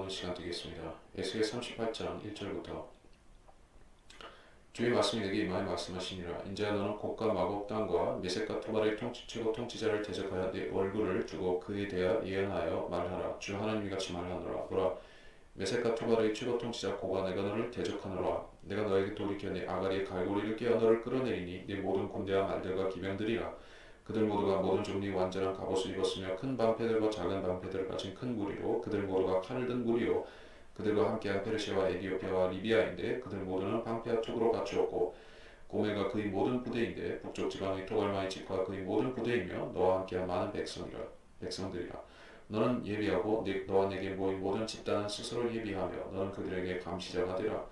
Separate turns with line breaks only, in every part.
나누는 시간 되겠습니다. 에스겔 38장 1절부터 주의 말씀이 내게 임하여 말씀하시니라. 인자야 너는 곡과 마곡 땅과 메섹과 투발의 최고 통치자를 대적하여 내 얼굴을 두고 그에 대하여 예언하여 말하라. 주 하나님이 같이 말하노라. 보라, 메섹과 투발의 최고 통치자 고가 내가 너를 대적하노라. 내가 너에게 돌이켜 내 아가리의 갈고리를 깨어 너를 끌어내리니 내 모든 군대와 말들과 기병들이라. 그들 모두가 모든 종류의 완전한 갑옷을 입었으며 큰 방패들과 작은 방패들을 가진 큰 무리로 그들 모두가 칼을 든 무리요 그들과 함께한 페르시아와 에디오피아와 리비아인데 그들 모두는 방패와 툭으로 갖추었고 고멜과 그의 모든 부대인데 북쪽 지방의 토갈마의 집과 그의 모든 부대이며 너와 함께한 많은 백성들이라. 너는 예비하고 너와 내게 모인 모든 집단은 스스로 예비하며 너는 그들에게 감시자가 되라.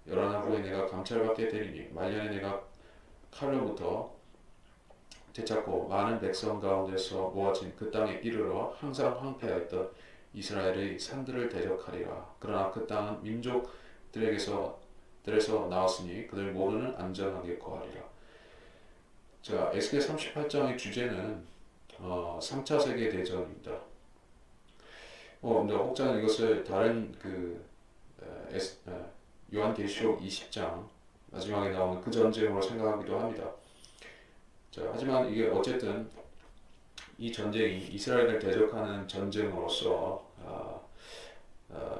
열한 후에 내가 감찰받게 되리니 말년에 내가 칼로부터 되찾고 많은 백성 가운데서 모아진 그 땅에 이르러 항상 황폐하였던 이스라엘의 산들을 대적하리라. 그러나 그 땅은 민족들에게서 나왔으니 그들 모두는 안전하게 거하리라. 자, 에스겔 38장의 주제는 3차 세계대전입니다. 근데 혹자는 이것을 다른 요한계시록 20장 마지막에 나오는 그 전쟁으로 생각하기도 합니다. 자, 하지만 이게 어쨌든 이 전쟁이 이스라엘을 대적하는 전쟁으로서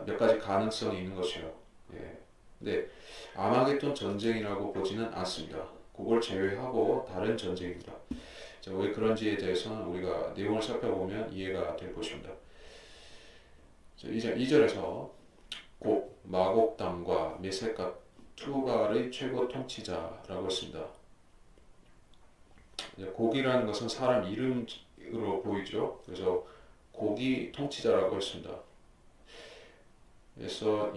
몇 가지 가능성이 있는 것이요. 예. 근데 아마겟돈 전쟁이라고 보지는 않습니다. 그걸 제외하고 다른 전쟁입니다. 자, 왜 그런지에 대해서는 우리가 내용을 살펴보면 이해가 될 것입니다. 자, 2절에서 곡, 마곡 땅과 메섹과 투발의 최고 통치자라고 했습니다. 곡이라는 것은 사람 이름으로 보이죠. 그래서 곡이 통치자라고 했습니다. 그래서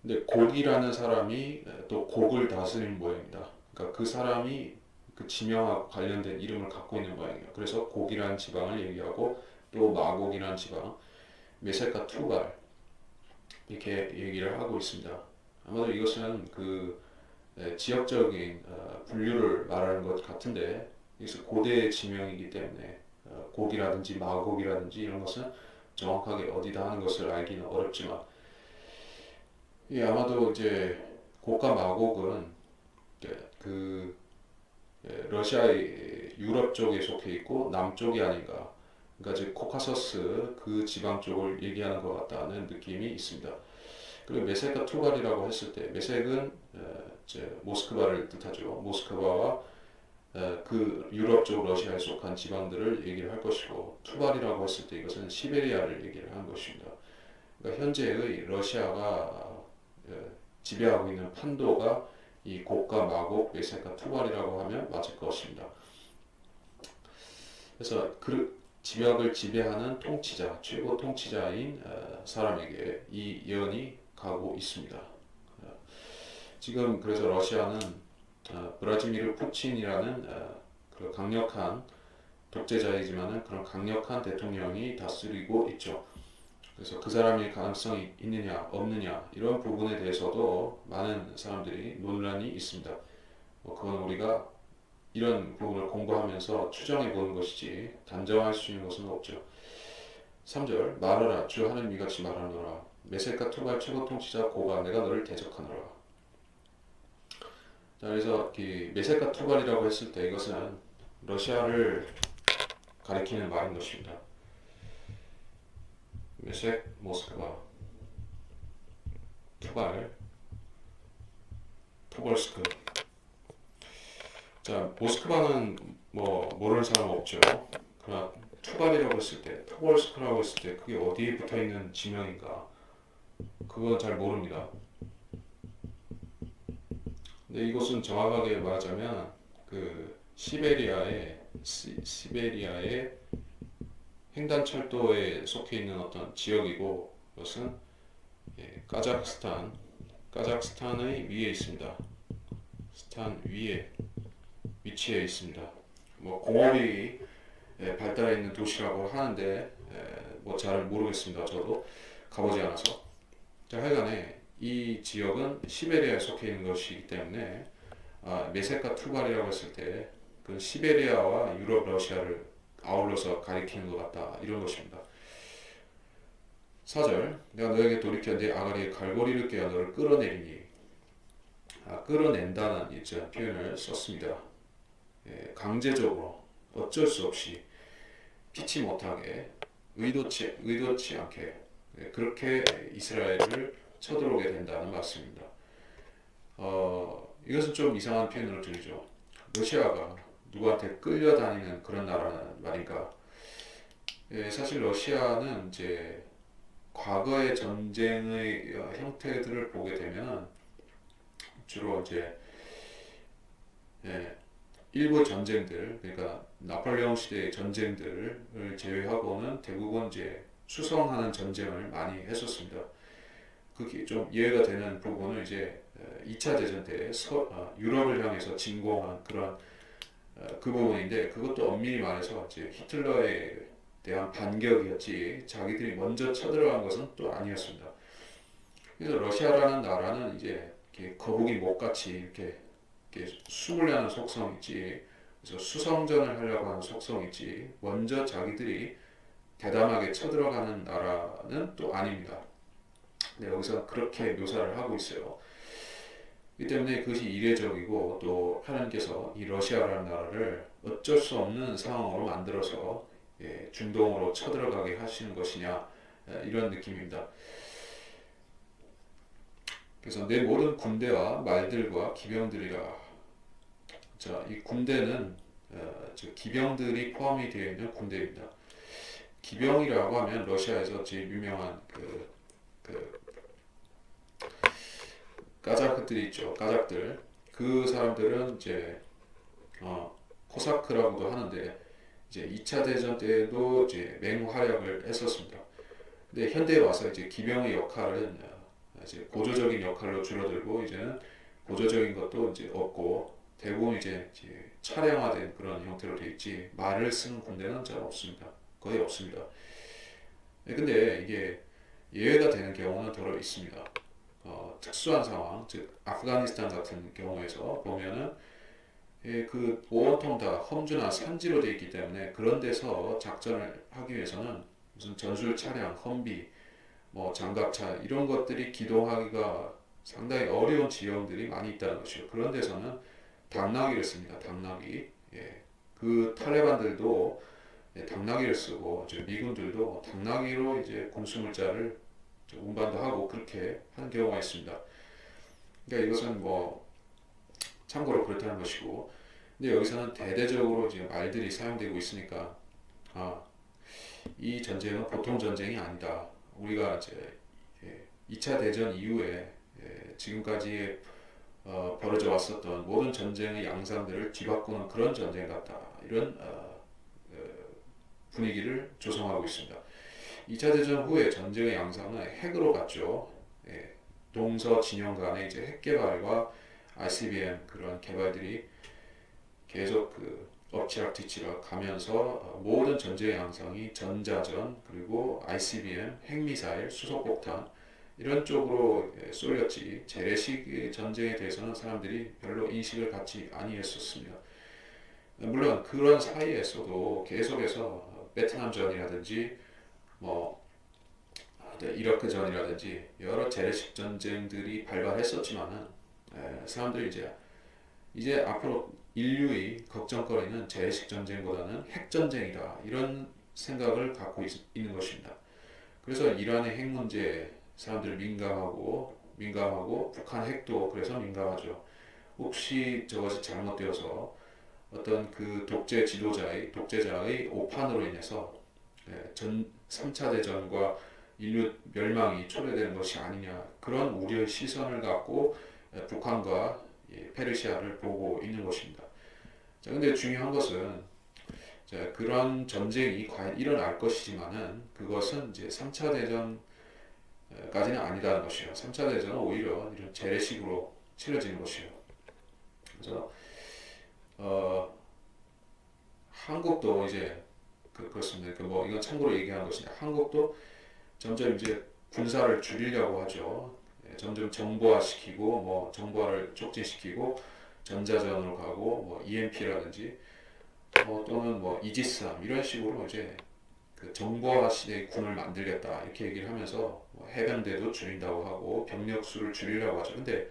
근데 곡이라는 사람이 또 곡을 다스리는 모양입니다. 그러니까 그 사람이 그 지명하고 관련된 이름을 갖고 있는 모양이에요. 그래서 곡이라는 지방을 얘기하고 또 마곡이라는 지방, 메섹과 투발 이렇게 얘기를 하고 있습니다. 아마도 이것은 지역적인 분류를 말하는 것 같은데 이것은 고대의 지명이기 때문에 곡이라든지 마곡이라든지 이런 것은 정확하게 어디다 하는 것을 알기는 어렵지만 아마도 이제 곡과 마곡은 러시아의 유럽 쪽에 속해 있고 남쪽이 아닌가. 그러니까 즉 코카서스 그 지방 쪽을 얘기하는 것 같다는 느낌이 있습니다. 그리고 메섹과 투발이라고 했을 때 메섹은 모스크바를 뜻하죠. 모스크바와 그 유럽 쪽 러시아에 속한 지방들을 얘기를 할 것이고 투발이라고 했을 때 이것은 시베리아를 얘기를 하는 것입니다. 그러니까 현재의 러시아가 지배하고 있는 판도가 이 곡과 마곡, 메섹과 투발이라고 하면 맞을 것입니다. 그래서 그 지역을 지배하는 통치자, 최고 통치자인 사람에게 이 예언이 가고 있습니다. 지금 그래서 러시아는 브라지미르 푸틴이라는 그 강력한 독재자이지만은 그런 강력한 대통령이 다스리고 있죠. 그래서 그 사람의 가능성이 있느냐 없느냐 이런 부분에 대해서도 많은 사람들이 논란이 있습니다. 그건 우리가 이런 부분을 공부하면서 추정해 보는 것이지 단정할 수 있는 것은 없죠. 3절 말하라 주 하나님이 같이 말하노라. 메섹과 투발 최고 통치자 고가 내가 너를 대적하노라. 자, 그래서 메섹과 투발이라고 했을 때 이것은 러시아를 가리키는 말인 것입니다. 메섹, 모스크바, 투발, 토벌스크. 자, 모스크바는 모르는 사람 없죠. 그러나 투발이라고 했을 때, 토벌스크라고 했을 때 그게 어디에 붙어 있는 지명인가? 그건 잘 모릅니다. 근데 이것은 정확하게 말하자면 시베리아의 횡단철도에 속해 있는 어떤 지역이고 이것은 카자흐스탄의 위에 있습니다. 스탄 위에 위치해 있습니다. 공업이 발달해 있는 도시라고 하는데 잘 모르겠습니다. 저도 가보지 않아서. 자, 하여간에 이 지역은 시베리아에 속해 있는 것이기 때문에 메섹과 투발이라고 했을 때 그 시베리아와 유럽 러시아를 아울러서 가리키는 것 같다 이런 것입니다. 4절 내가 너에게 돌이켜 내 아가리에 갈고리를 꿰어 너를 끌어내리니 끌어낸다는 이제 표현을 썼습니다. 강제적으로 어쩔 수 없이 피치 못하게 의도치 않게 그렇게 이스라엘을 쳐들어오게 된다는 말씀입니다. 이것은 좀 이상한 표현으로 들리죠. 러시아가 누구한테 끌려다니는 그런 나라는 말인가? 사실 러시아는 이제 과거의 전쟁의 형태들을 보게 되면 주로 이제 일부 전쟁들, 그러니까 나폴레옹 시대의 전쟁들을 제외하고는 대부분 이제 수성하는 전쟁을 많이 했었습니다. 그게 좀 이해가 되는 부분은 이제 2차 대전 때 유럽을 향해서 진공한 그런 그 부분인데 그것도 엄밀히 말해서 이제 히틀러에 대한 반격이었지 자기들이 먼저 쳐들어간 것은 또 아니었습니다. 그래서 러시아라는 나라는 이제 이렇게 거북이 목같이 이렇게 숨으려는 속성이 있지, 그래서 수성전을 하려고 하는 속성이 있지, 먼저 자기들이 대담하게 쳐들어가는 나라는 또 아닙니다. 네, 여기서 그렇게 묘사를 하고 있어요. 이 때문에 그것이 이례적이고 또 하나님께서 이 러시아라는 나라를 어쩔 수 없는 상황으로 만들어서 중동으로 쳐들어가게 하시는 것이냐 이런 느낌입니다. 그래서 내 모든 군대와 말들과 기병들이라. 자, 이 군대는 기병들이 포함이 되어 있는 군대입니다. 기병이라고 하면 러시아에서 제일 유명한 그 까자크들이 있죠. 까작들. 그 사람들은 이제 코사크라고도 하는데 이제 2차 대전 때도 이제 맹활약을 했었습니다. 근데 현대에 와서 이제 기병의 역할은 이제 고조적인 역할로 줄어들고 이제는 고조적인 것도 이제 없고 대부분 이제 차량화된 그런 형태로 되어 있지 말을 쓰는 군대는 잘 없습니다. 거의 없습니다. 근데 이게 예외가 되는 경우는 더러 있습니다. 특수한 상황, 즉 아프가니스탄 같은 경우에서 보면은 그 온통 다 험주나 산지로 되어 있기 때문에 그런 데서 작전을 하기 위해서는 무슨 전술 차량, 험비, 뭐 장갑차 이런 것들이 기동하기가 상당히 어려운 지형들이 많이 있다는 것이죠. 그런 데서는 당나귀를 씁니다. 당나귀. 그 탈레반들도 당나귀를 쓰고 미군들도 당나귀로 이제 군수물자를 운반도 하고 그렇게 하는 경우가 있습니다. 그러니까 이것은 뭐 참고로 그렇다는 것이고, 근데 여기서는 대대적으로 지금 말들이 사용되고 있으니까 이 전쟁은 보통 전쟁이 아니다. 우리가 이제 2차 대전 이후에 지금까지 벌어져 왔었던 모든 전쟁의 양상들을 뒤바꾸는 그런 전쟁 같다. 이런 분위기를 조성하고 있습니다. 2차 대전 후에 전쟁의 양상은 핵으로 갔죠. 동서 진영 간의 이제 핵 개발과 ICBM 그런 개발들이 계속 엎치락뒤치락 가면서 모든 전쟁의 양상이 전자전 그리고 ICBM, 핵미사일, 수소폭탄 이런 쪽으로 쏠렸지 재래식 전쟁에 대해서는 사람들이 별로 인식을 갖지 아니했었습니다. 물론 그런 사이에서도 계속해서 베트남전이라든지 뭐 이라크전이라든지 여러 재래식 전쟁들이 발발했었지만은 사람들이 이제 앞으로 인류의 걱정거리는 재래식 전쟁보다는 핵 전쟁이다 이런 생각을 갖고 있는 것입니다. 그래서 이란의 핵 문제에 사람들이 민감하고 북한 핵도 그래서 민감하죠. 혹시 저것이 잘못되어서 어떤 그 독재자의 오판으로 인해서 3차 대전과 인류 멸망이 초래되는 것이 아니냐 그런 우려의 시선을 갖고 북한과 페르시아를 보고 있는 것입니다. 자, 근데 중요한 것은 그런 전쟁이 과연 일어날 것이지만은 그것은 이제 3차 대전까지는 아니다는 것이에요. 3차 대전은 오히려 이런 재래식으로 치러지는 것이에요. 그래서 한국도 이제 그렇습니다. 뭐 이건 참고로 얘기하는 것이 한국도 점점 이제 군사를 줄이려고 하죠. 점점 정보화시키고 뭐 정보화를 촉진시키고 전자전으로 가고 뭐 EMP라든지 또는 뭐 이지스함 이런 식으로 이제 그 정보화 시대의 군을 만들겠다 이렇게 얘기를 하면서 뭐 해병대도 줄인다고 하고 병력 수를 줄이려고 하죠. 근데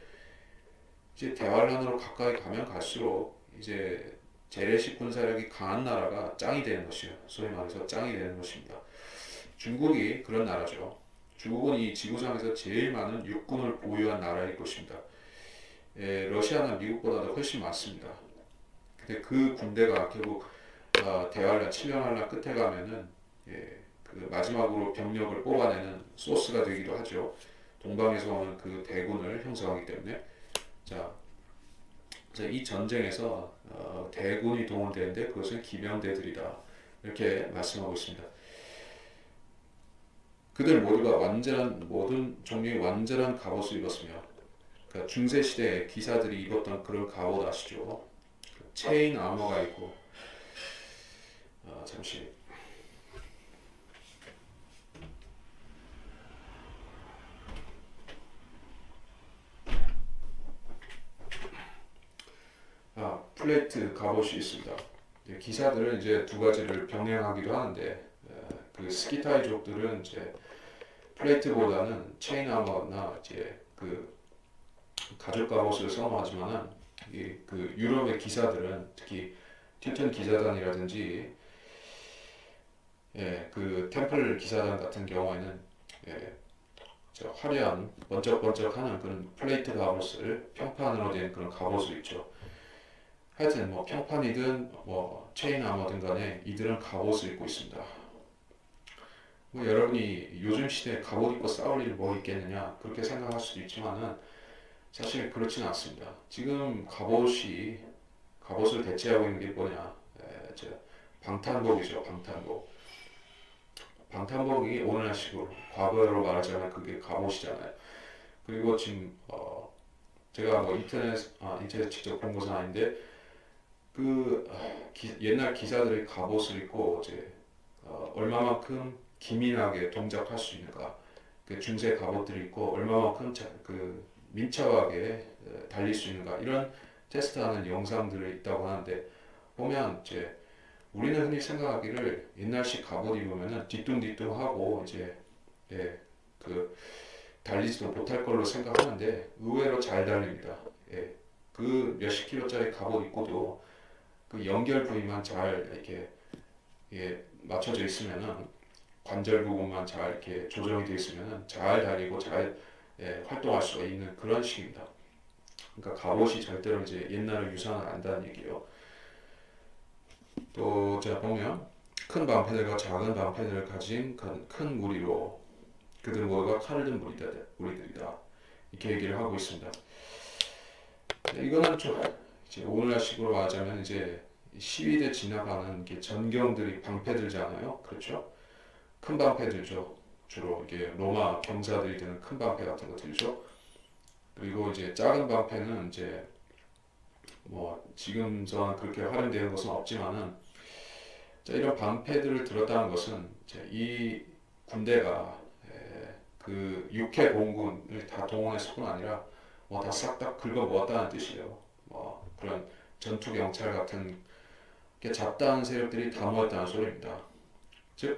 이제 대환란으로 가까이 가면 갈수록 이제 재래식 군사력이 강한 나라가 짱이 되는 것이요. 소위 말해서 짱이 되는 것입니다. 중국이 그런 나라죠. 중국은 이 지구상에서 제일 많은 육군을 보유한 나라일 것입니다. 러시아는 미국보다도 훨씬 많습니다. 근데 그 군대가 결국 대환란, 7년 환란 끝에 가면은 그 마지막으로 병력을 뽑아내는 소스가 되기도 하죠. 동방에서 오는 그 대군을 형성하기 때문에. 자, 이 전쟁에서 대군이 동원되는데 그것은 기병대들이다. 이렇게 말씀하고 있습니다. 그들 모두가 모든 종류의 완전한 갑옷을 입었으며, 그러니까 중세시대 기사들이 입었던 그런 갑옷 아시죠? 그 체인 아머가 있고, 잠시. 플레이트 갑옷이 있습니다. 기사들은 이제 두 가지를 병행하기도 하는데, 그 스키타이족들은 이제 플레이트보다는 체인 아머나 이제 그 가죽 갑옷을 선호하지만은 그 유럽의 기사들은 특히 티턴 기사단이라든지 그 템플 기사단 같은 경우에는 저 화려한 번쩍번쩍하는 그런 플레이트 갑옷을 평판으로 된 그런 갑옷을 입죠. 하여튼 뭐 평판이든 뭐 체인 아머든 간에 이들은 갑옷을 입고 있습니다. 뭐 여러분이 요즘 시대에 갑옷 입고 싸울 일이 뭐 있겠느냐 그렇게 생각할 수도 있지만은 사실 그렇지는 않습니다. 지금 갑옷을 대체하고 있는 게 뭐냐? 방탄복이죠. 방탄복이 오늘날식으로 과거로 말하자면 그게 갑옷이잖아요. 그리고 지금 제가 뭐 인터넷 직접 본 것은 아닌데 그 옛날 기사들이 갑옷을 입고 이제 얼마만큼 기민하게 동작할 수 있는가, 그 중세 갑옷들이 있고 얼마만큼 그 민첩하게 달릴 수 있는가 이런 테스트하는 영상들이 있다고 하는데 보면 이제 우리는 흔히 생각하기를 옛날식 갑옷 입으면은 뒤뚱뒤뚱하고 이제 그 달리지도 못할 걸로 생각하는데 의외로 잘 달립니다. 그 몇십 킬로짜리 갑옷 입고도 그 연결 부위만 잘 이렇게 맞춰져 있으면은 관절 부분만 잘 이렇게 조정이 되어 있으면은 잘 달리고 잘 활동할 수가 있는 그런 식입니다. 그러니까 갑옷이 절대로 이제 옛날을 유산을 안다는 얘기예요. 또 제가 보면 큰 방패들과 작은 방패들을 가진 큰 무리로 그들 모두가 칼을 든 무리들이다. 이렇게 얘기를 하고 있습니다. 이거는 좀 이제 오늘날식으로 말하자면 이제 시위대 지나가는 게 전경들이 방패 들잖아요. 그렇죠? 큰 방패 들죠. 주로 이게 로마 병사들이 드는 큰 방패 같은 거 들죠. 그리고 이제 작은 방패는 이제 뭐 지금 전 그렇게 활용되는 것은 없지만은 이런 방패들을 들었다는 것은 이제 이 군대가 그 육해 공군을 다 동원했을 뿐 아니라 뭐 다 싹 다 긁어 모았다는 뜻이에요. 뭐 그런 전투 경찰 같은 게 잡다한 세력들이 다 모였다는 소리입니다. 즉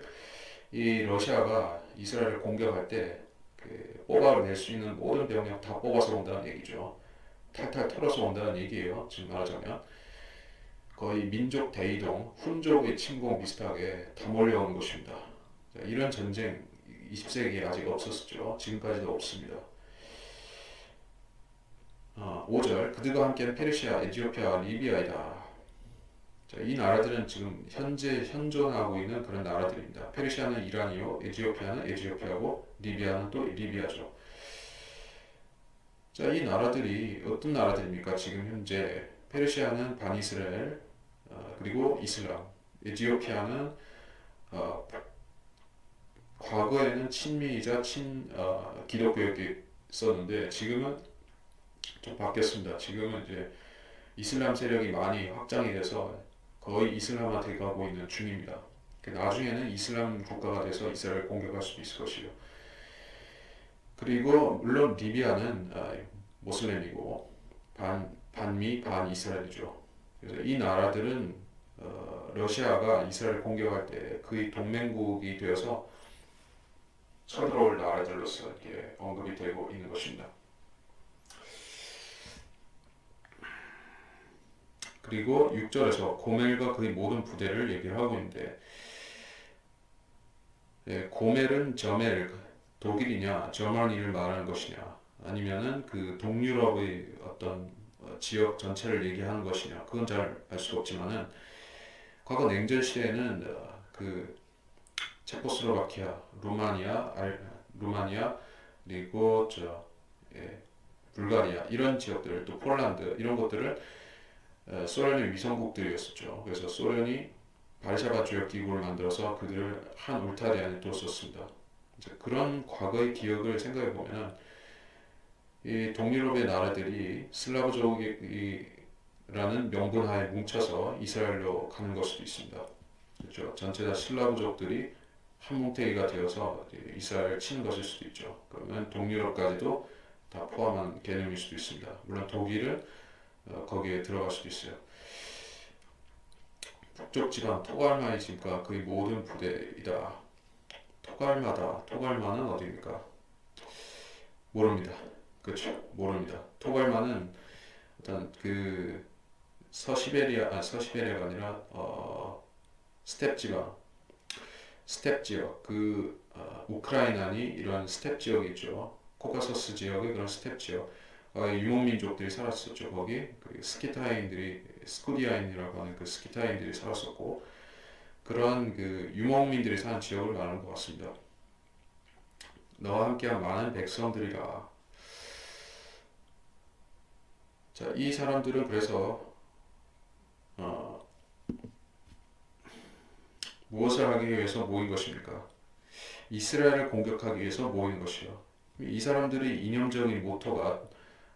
이 러시아가 이스라엘을 공격할 때 그 뽑아낼 수 있는 모든 병력 다 뽑아서 온다는 얘기죠. 탈탈 털어서 온다는 얘기예요. 지금 말하자면 거의 민족 대이동, 훈족의 침공 비슷하게 다 몰려오는 것입니다. 이런 전쟁 20세기에 아직 없었죠. 지금까지도 없습니다. 5절 그들과 함께는 페르시아, 에티오피아, 리비아이다. 자, 이 나라들은 지금 현재 현존하고 있는 그런 나라들입니다. 페르시아는 이란이요, 에티오피아는 에티오피아고 리비아는 또 리비아죠. 자, 이 나라들이 어떤 나라들입니까? 지금 현재 페르시아는 반이스라엘, 그리고 이슬람, 에티오피아는 과거에는 친미이자 기독교였기 있었는데 지금은 좀 바뀌었습니다. 지금은 이제 이슬람 세력이 많이 확장이 돼서 거의 이슬람화돼 가고 있는 중입니다. 나중에는 이슬람 국가가 돼서 이스라엘을 공격할 수도 있을 것이요. 그리고 물론 리비아는 모슬렘이고 반미 반이스라엘이죠. 그래서 이 나라들은 러시아가 이스라엘을 공격할 때 그의 동맹국이 되어서 쳐들어올 나라들로서 이렇게 언급이 되고 있는 것입니다. 그리고 6절에서 고멜과 그의 모든 부대를 얘기를 하고 있는데, 고멜은 저멜, 독일이냐 저머니를 말하는 것이냐, 아니면은 그 동유럽의 어떤 지역 전체를 얘기하는 것이냐, 그건 잘 알 수가 없지만은 과거 냉전 시대에는 그 체코슬로바키아, 루마니아, 그리고 예, 불가리아 이런 지역들, 또 폴란드 이런 것들을 소련의 위성국들이었었죠. 그래서 소련이 바르샤바 조약 기구를 만들어서 그들을 한 울타리 안에 뒀었습니다. 그런 과거의 기억을 생각해 보면 이 동유럽의 나라들이 슬라브족이라는 명분 하에 뭉쳐서 이스라엘로 가는 걸 수도 있습니다. 그렇죠? 전체 다 슬라브족들이 한 뭉태기가 되어서 이스라엘을 치는 것일 수도 있죠. 그러면 동유럽까지도 다 포함한 개념일 수도 있습니다. 물론 독일은 거기에 들어갈 수도 있어요. 북쪽 지방 토갈마의 짐과 그의 모든 부대이다. 토갈마는 어디입니까? 모릅니다. 그렇죠? 모릅니다. 토갈마는 어떤 그 서시베리아가 아니라 스텝 지역, 우크라이나니 이런 스텝 지역이 있죠. 코카서스 지역의 그런 스텝 지역, 유목민족들이 살았었죠. 거기 스쿠디아인이라고 하는 그 스키타인들이 살았었고, 그런 그 유목민들이 사는 지역을 말하는 것 같습니다. 너와 함께한 많은 백성들이라. 자, 이 사람들은 그래서 무엇을 하기 위해서 모인 것입니까? 이스라엘을 공격하기 위해서 모인 것이요. 이 사람들의 이념적인 모토가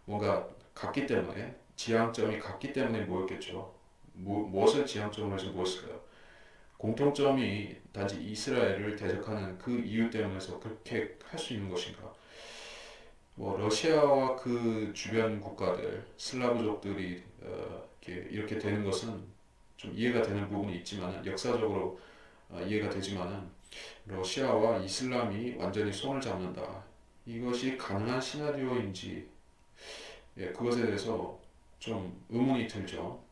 뭔가 같기 때문에, 지향점이 같기 때문에 모였겠죠. 무엇을 지향점으로 해서 모였을까요? 공통점이 단지 이스라엘을 대적하는 그 이유 때문에서 그렇게 할 수 있는 것인가? 러시아와 그 주변 국가들, 슬라브족들이 이렇게 되는 것은 좀 이해가 되는 부분이 있지만, 역사적으로 이해가 되지만은, 러시아와 이슬람이 완전히 손을 잡는다, 이것이 가능한 시나리오인지, 그것에 대해서 좀 의문이 들죠.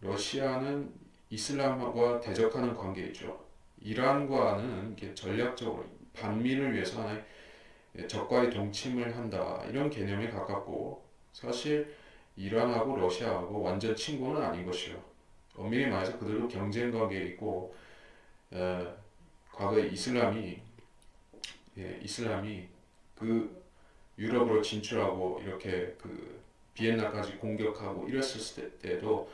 러시아는 이슬람과 대적하는 관계이죠. 이란과는 전략적으로 반민을 위해서 하나의 적과의 동침을 한다, 이런 개념에 가깝고, 사실 이란하고 러시아하고 완전 친구는 아닌 것이요. 엄밀히 말해서 그들도 경쟁 관계에 있고, 과거에 이슬람이 그 유럽으로 진출하고 이렇게 그 비엔나까지 공격하고 이랬을 때도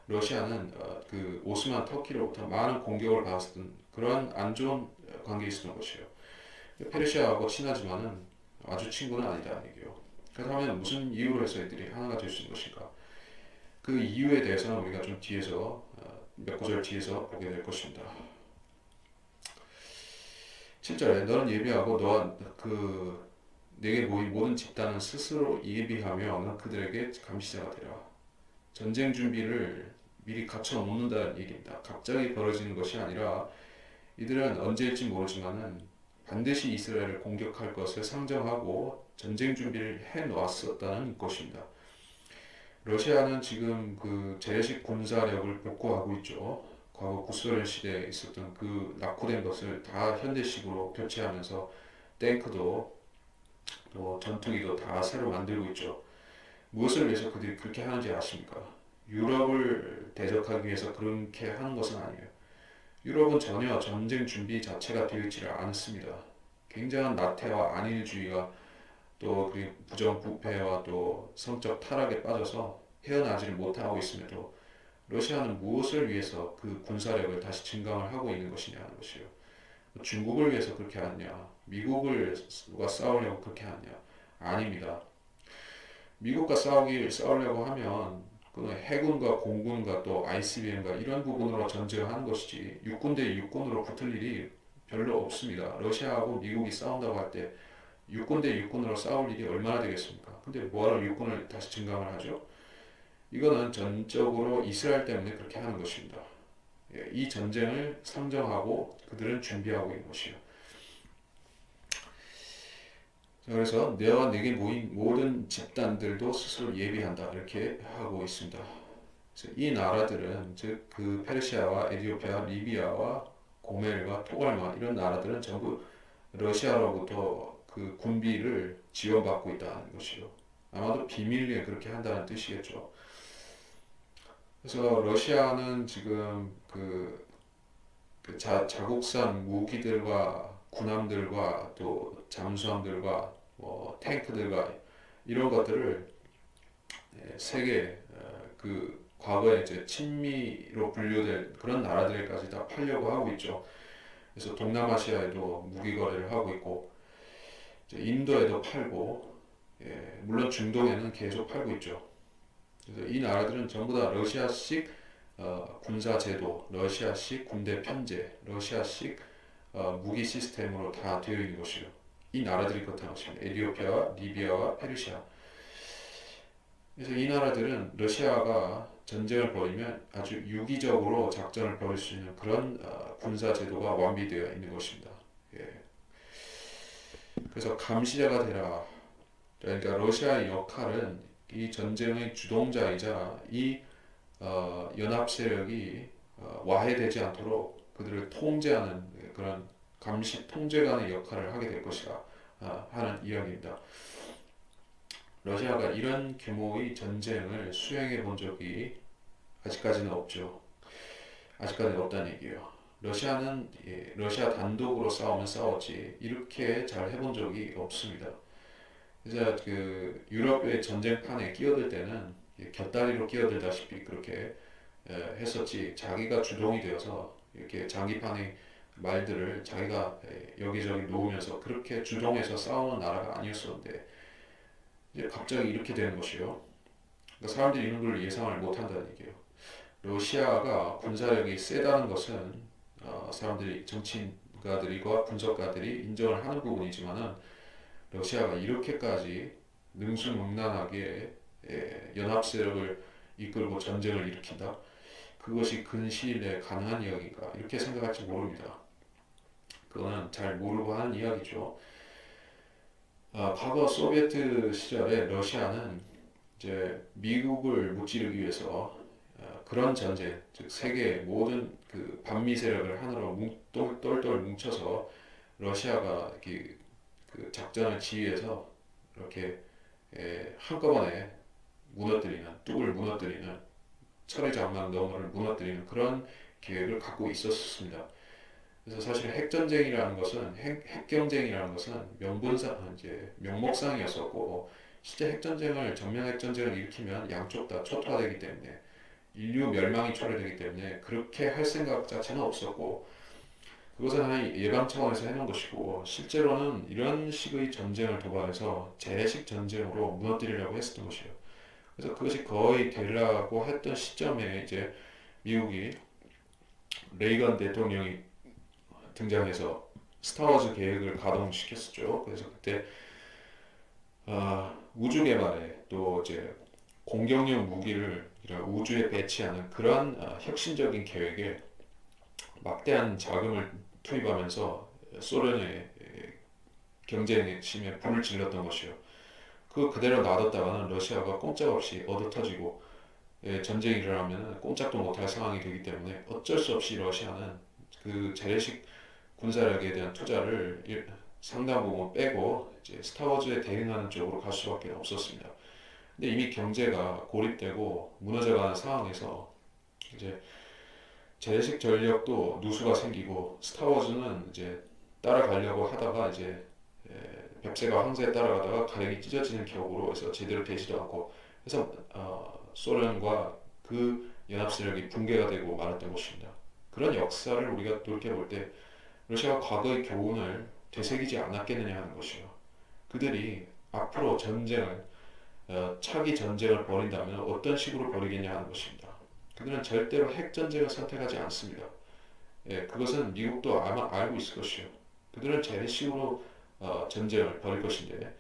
러시아는 그 오스만 터키로부터 많은 공격을 받았던 그러한 안 좋은 관계에 있었던 것이에요. 페르시아하고 친하지만은 아주 친구는 아니다 이게요. 그렇다면 무슨 이유로 해서 애들이 하나가 될 수 있는 것인가? 그 이유에 대해서는 우리가 좀 뒤에서 몇 구절 뒤에서 보게 될 것입니다. 7절에 너는 예비하고 너와 내게 모인 모든 집단은 스스로 예비하며 넌 그들에게 감시자가 되라. 전쟁 준비를 미리 갖춰 놓는다는 얘기입니다. 갑자기 벌어지는 것이 아니라 이들은 언제일지 모르지만은 반드시 이스라엘을 공격할 것을 상정하고 전쟁 준비를 해 놓았었다는 것입니다. 러시아는 지금 그 재래식 군사력을 복구하고 있죠. 과거 구소련 시대에 있었던 그 낙후된 것을 다 현대식으로 교체하면서 탱크도 또 전투기도 다 새로 만들고 있죠. 무엇을 위해서 그들이 그렇게 하는지 아십니까? 유럽을 대적하기 위해서 그렇게 하는 것은 아니에요. 유럽은 전혀 전쟁 준비 자체가 되어 있지를 않습니다. 굉장한 나태와 안일주의가 또 그리고 부정부패와 또 성적 타락에 빠져서 헤어나지를 못하고 있음에도 러시아는 무엇을 위해서 그 군사력을 다시 증강을 하고 있는 것이냐는 것이요. 중국을 위해서 그렇게 하느냐, 미국과 싸우려고 그렇게 하느냐? 아닙니다. 미국과 싸우려고 하면 그 해군과 공군과 또 ICBM과 이런 부분으로 전쟁하는 것이지 육군 대 육군으로 붙을 일이 별로 없습니다. 러시아하고 미국이 싸운다고 할 때 육군 대 육군으로 싸울 일이 얼마나 되겠습니까? 근데 뭐하러 육군을 다시 증강을 하죠? 이거는 전적으로 이스라엘 때문에 그렇게 하는 것입니다. 이 전쟁을 상정하고 그들은 준비하고 있는 것이요. 그래서 너와 내게 모인 모든 집단들도 스스로 예비한다 이렇게 하고 있습니다. 그래서 이 나라들은 즉 그 페르시아와 에디오피아, 리비아와 고멜과 토갈마 이런 나라들은 전부 러시아로부터 그 군비를 지원받고 있다는 것이요. 아마도 비밀리에 그렇게 한다는 뜻이겠죠. 그래서 러시아는 지금 자국산 무기들과 군함들과 또 잠수함들과 뭐 탱크들과 이런 것들을 세계 그 과거에 이제 친미로 분류될 그런 나라들까지 다 팔려고 하고 있죠. 그래서 동남아시아에도 무기 거래를 하고 있고 인도에도 팔고 물론 중동에는 계속 팔고 있죠. 그래서 이 나라들은 전부 다 러시아식 군사 제도, 러시아식 군대 편제, 러시아식 무기 시스템으로 다 되어 있는 것이요. 이 나라들이 그렇다는 것입니다. 에디오피아와 리비아와 페르시아. 그래서 이 나라들은 러시아가 전쟁을 벌이면 아주 유기적으로 작전을 벌일 수 있는 그런 군사 제도가 완비되어 있는 것입니다. 예. 그래서 감시자가 되라. 그러니까 러시아의 역할은 이 전쟁의 주동자이자 이 연합 세력이 와해되지 않도록 그들을 통제하는 그런 감시 통제관의 역할을 하게 될 것이다 하는 이야기입니다. 러시아가 이런 규모의 전쟁을 수행해 본 적이 아직까지는 없죠. 아직까지는 없다는 얘기예요. 러시아는 러시아 단독으로 싸우면 싸웠지 이렇게 잘 해본 적이 없습니다. 그래서 그 유럽의 전쟁판에 끼어들 때는 곁다리로 끼어들다시피 그렇게 했었지 자기가 주동이 되어서 이렇게 장기판의 말들을 자기가 여기저기 놓으면서 그렇게 주동해서 싸우는 나라가 아니었었는데 이제 갑자기 이렇게 되는 것이요. 그러니까 사람들이 이런 걸 예상을 못한다는 얘기예요. 러시아가 군사력이 세다는 것은 사람들이 정치가들과 분석가들이 인정을 하는 부분이지만은 러시아가 이렇게까지 능수능란하게 연합 세력을 이끌고 전쟁을 일으킨다. 그것이 근시일 내에 가능한 이야기인가 이렇게 생각할지 모릅니다. 그거는 잘 모르고 하는 이야기죠. 과거 소비에트 시절에 러시아는 이제 미국을 무찌르기 위해서 그런 전쟁, 즉 세계 모든 그 반미 세력을 하나로 똘똘 뭉쳐서 러시아가 그 작전을 지휘해서 이렇게 한꺼번에 무너뜨리는 뚝을 무너뜨리는 철의 장막 너머를 무너뜨리는 그런 계획을 갖고 있었습니다. 그래서 사실 핵전쟁이라는 것은 핵경쟁이라는 것은 명분상 이제 명목상이었었고 실제 핵전쟁을 전면 핵전쟁을 일으키면 양쪽 다 초토화되기 때문에 인류 멸망이 초래되기 때문에 그렇게 할 생각 자체는 없었고 그것은 하나의 예방 차원에서 해놓은 것이고 실제로는 이런 식의 전쟁을 도발해서 재래식 전쟁으로 무너뜨리려고 했었던 것이에요. 그래서 그것이 거의 되려고 했던 시점에 이제 미국이 레이건 대통령이 등장해서 스타워즈 계획을 가동시켰었죠. 그래서 그때 우주 개발에 또 이제 공격용 무기를 우주에 배치하는 그런 혁신적인 계획에 막대한 자금을 투입하면서 소련의 경쟁심에 불을 질렀던 것이요. 그 그대로 놔뒀다가는 러시아가 꼼짝없이 얻어터지고 전쟁이 일어나면 꼼짝도 못할 상황이 되기 때문에 어쩔 수 없이 러시아는 그 재래식 군사력에 대한 투자를 상당 부분 빼고 이제 스타워즈에 대응하는 쪽으로 갈 수밖에 없었습니다. 근데 이미 경제가 고립되고 무너져가는 상황에서 이제 재래식 전력도 누수가 생기고 스타워즈는 이제 따라가려고 하다가 이제 뱁새가 황새에 따라가다가 가랭이 찢어지는 격으로 해서 제대로 되지도 않고 그래서 소련과 그 연합 세력이 붕괴가 되고 말았던 것입니다. 그런 역사를 우리가 돌이켜볼 때 러시아가 과거의 교훈을 되새기지 않았겠느냐 하는 것이요. 그들이 앞으로 전쟁을 차기 전쟁을 벌인다면 어떤 식으로 벌이겠냐 하는 것입니다. 그들은 절대로 핵전쟁을 선택하지 않습니다. 그것은 미국도 아마 알고 있을 것이요. 그들은 재래식으로 전쟁을 벌일 것인데